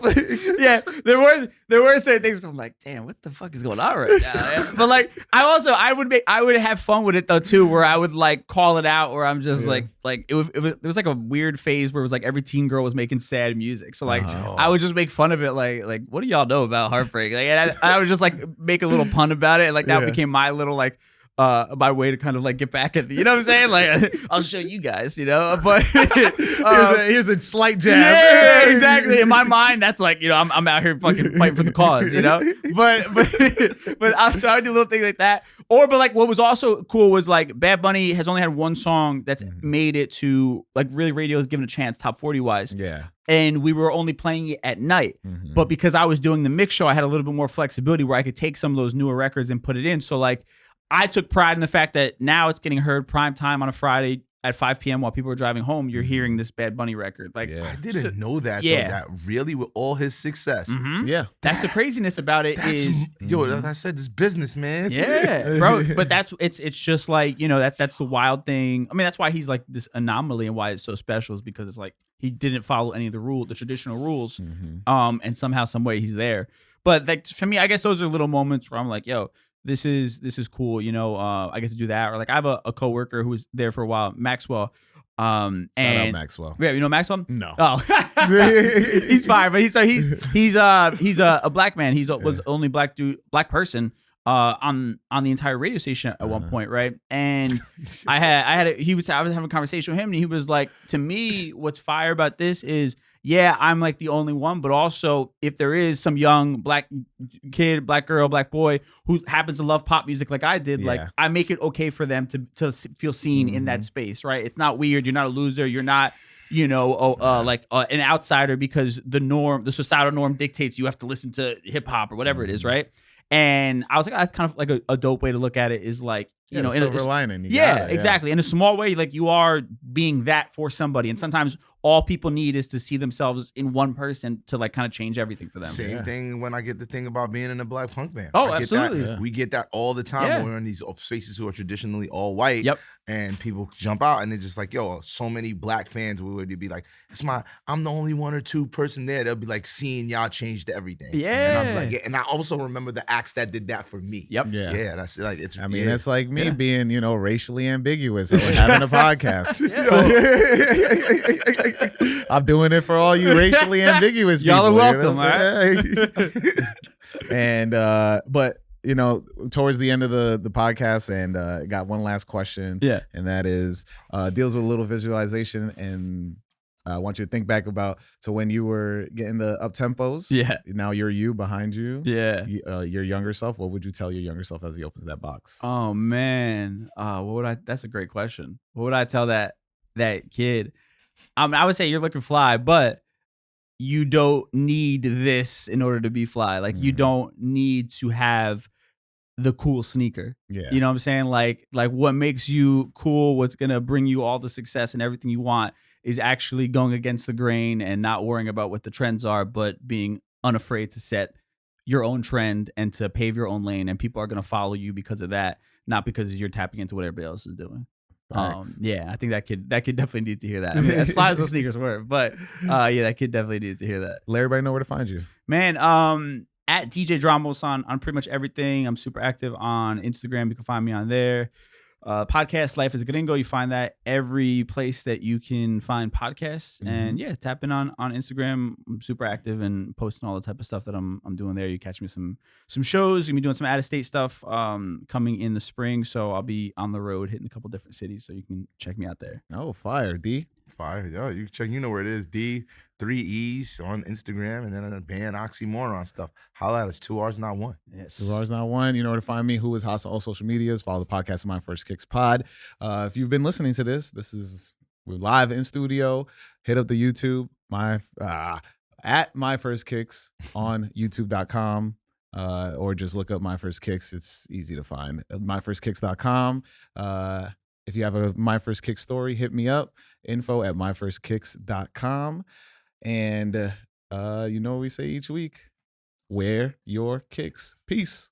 [SPEAKER 1] Yeah, there were certain things where I'm like, damn, what the fuck is going on right now? But like, I would have fun with it though too, where I would like call it out, or I'm just like it was like a weird phase where it was like every teen girl was making sad music, so like I would just make fun of it, like what do y'all know about heartbreak? Like, and I would just like make a little pun about it, and like that became my little like my way to kind of like get back at you know what I'm saying? Like, I'll show you guys, but
[SPEAKER 2] here's a slight jab.
[SPEAKER 1] Yeah, exactly. In my mind, that's like, I'm out here fucking fighting for the cause, but so I would do little things like that. But like, what was also cool was like Bad Bunny has only had one song that's made it to like really radio's given a chance, top 40 wise.
[SPEAKER 2] Yeah.
[SPEAKER 1] And we were only playing it at night. Mm-hmm. But because I was doing the mix show, I had a little bit more flexibility where I could take some of those newer records and put it in. So like, I took pride in the fact that now it's getting heard prime time on a Friday at 5 p.m. while people are driving home. You're hearing this Bad Bunny record. Like,
[SPEAKER 3] I didn't know that. Yeah, though, that really with all his success.
[SPEAKER 1] Mm-hmm. Yeah, that's the craziness about it.
[SPEAKER 3] Like I said, this business, man.
[SPEAKER 1] Yeah, bro. But it's just like that's the wild thing. I mean, that's why he's like this anomaly, and why it's so special is because it's like he didn't follow any of the traditional rules, and somehow, some way, he's there. But like for me, I guess those are little moments where I'm like, yo. This is cool, I get to do that. Or like I have a coworker who was there for a while, Maxwell. And
[SPEAKER 2] shout out Maxwell.
[SPEAKER 1] Yeah, you know Maxwell?
[SPEAKER 2] No.
[SPEAKER 1] Oh, he's fine, but he's a black man. He's was the only black person on the entire radio station at one point, right? And I was having a conversation with him, and he was like, to me, what's fire about this is, yeah, I'm like the only one, but also if there is some young black kid, black girl, black boy who happens to love pop music like I did, like I make it okay for them to feel seen in that space, right? It's not weird. You're not a loser. You're not, like an outsider because the societal norm dictates you have to listen to hip hop or whatever it is, right? And I was like, that's kind of like a dope way to look at it is like, in a
[SPEAKER 2] silver lining.
[SPEAKER 1] Exactly. In a small way, like you are being that for somebody. And sometimes all people need is to see themselves in one person to like kind of change everything for them.
[SPEAKER 3] Same thing when I get the thing about being in a black punk band.
[SPEAKER 1] Oh, absolutely.
[SPEAKER 3] We get that all the time when we're in these spaces who are traditionally all white. Yep. And people jump out and they're just like, yo, so many black fans would be like, I'm the only one or two person there. They'll be like, seeing y'all changed everything.
[SPEAKER 1] Yeah.
[SPEAKER 3] And I'm like, and I also remember the acts that did that for me.
[SPEAKER 1] Yep.
[SPEAKER 3] Yeah. That's like, it's,
[SPEAKER 2] that's like me being, racially ambiguous and having a podcast. So, I'm doing it for all you racially ambiguous people.
[SPEAKER 1] Y'all are welcome, right?
[SPEAKER 2] And, but, towards the end of the podcast, and got one last question.
[SPEAKER 1] Yeah.
[SPEAKER 2] And that is, deals with a little visualization. And I want you to think back about, so when you were getting the up tempos, now you're you behind you.
[SPEAKER 1] Yeah.
[SPEAKER 2] Your younger self, what would you tell your younger self as he opens that box?
[SPEAKER 1] Oh man. That's a great question. What would I tell that kid? I would say you're looking fly, but you don't need this in order to be fly. Like you don't need to have the cool sneaker.
[SPEAKER 2] Yeah.
[SPEAKER 1] You know what I'm saying? Like what makes you cool, what's going to bring you all the success and everything you want is actually going against the grain and not worrying about what the trends are, but being unafraid to set your own trend and to pave your own lane. And people are going to follow you because of that, not because you're tapping into what everybody else is doing. I think that kid definitely need to hear that. I mean, as fly as those sneakers were, but that kid definitely needed to hear that.
[SPEAKER 2] Let everybody know where to find you.
[SPEAKER 1] Man, at DJ Dramos on pretty much everything. I'm super active on Instagram. You can find me on there. Podcast Life is Gringo. You find that every place that you can find podcasts. And tap in on Instagram. I'm super active and posting all the type of stuff that I'm doing there. You catch me some shows. Gonna be doing some out of state stuff coming in the spring. So I'll be on the road hitting a couple different cities. So you can check me out there.
[SPEAKER 2] Oh, fire, D.
[SPEAKER 3] Fire. Yo, you can check, you know where it is. D3Es on Instagram, and then a band Oxymoron stuff. Holla at us. 2 R's, not 1.
[SPEAKER 2] Yes. 2 R's, not 1. You know where to find me. Who is Hasa? All social medias. Follow the podcast at My First Kicks Pod. If you've been listening to this, we're live in studio. Hit up the YouTube. At My First Kicks on YouTube.com. Or just look up My First Kicks. It's easy to find. MyFirstKicks.com. If you have a My First Kick story, hit me up. Info at MyFirstKicks.com. And you know what we say each week? Wear your kicks. Peace.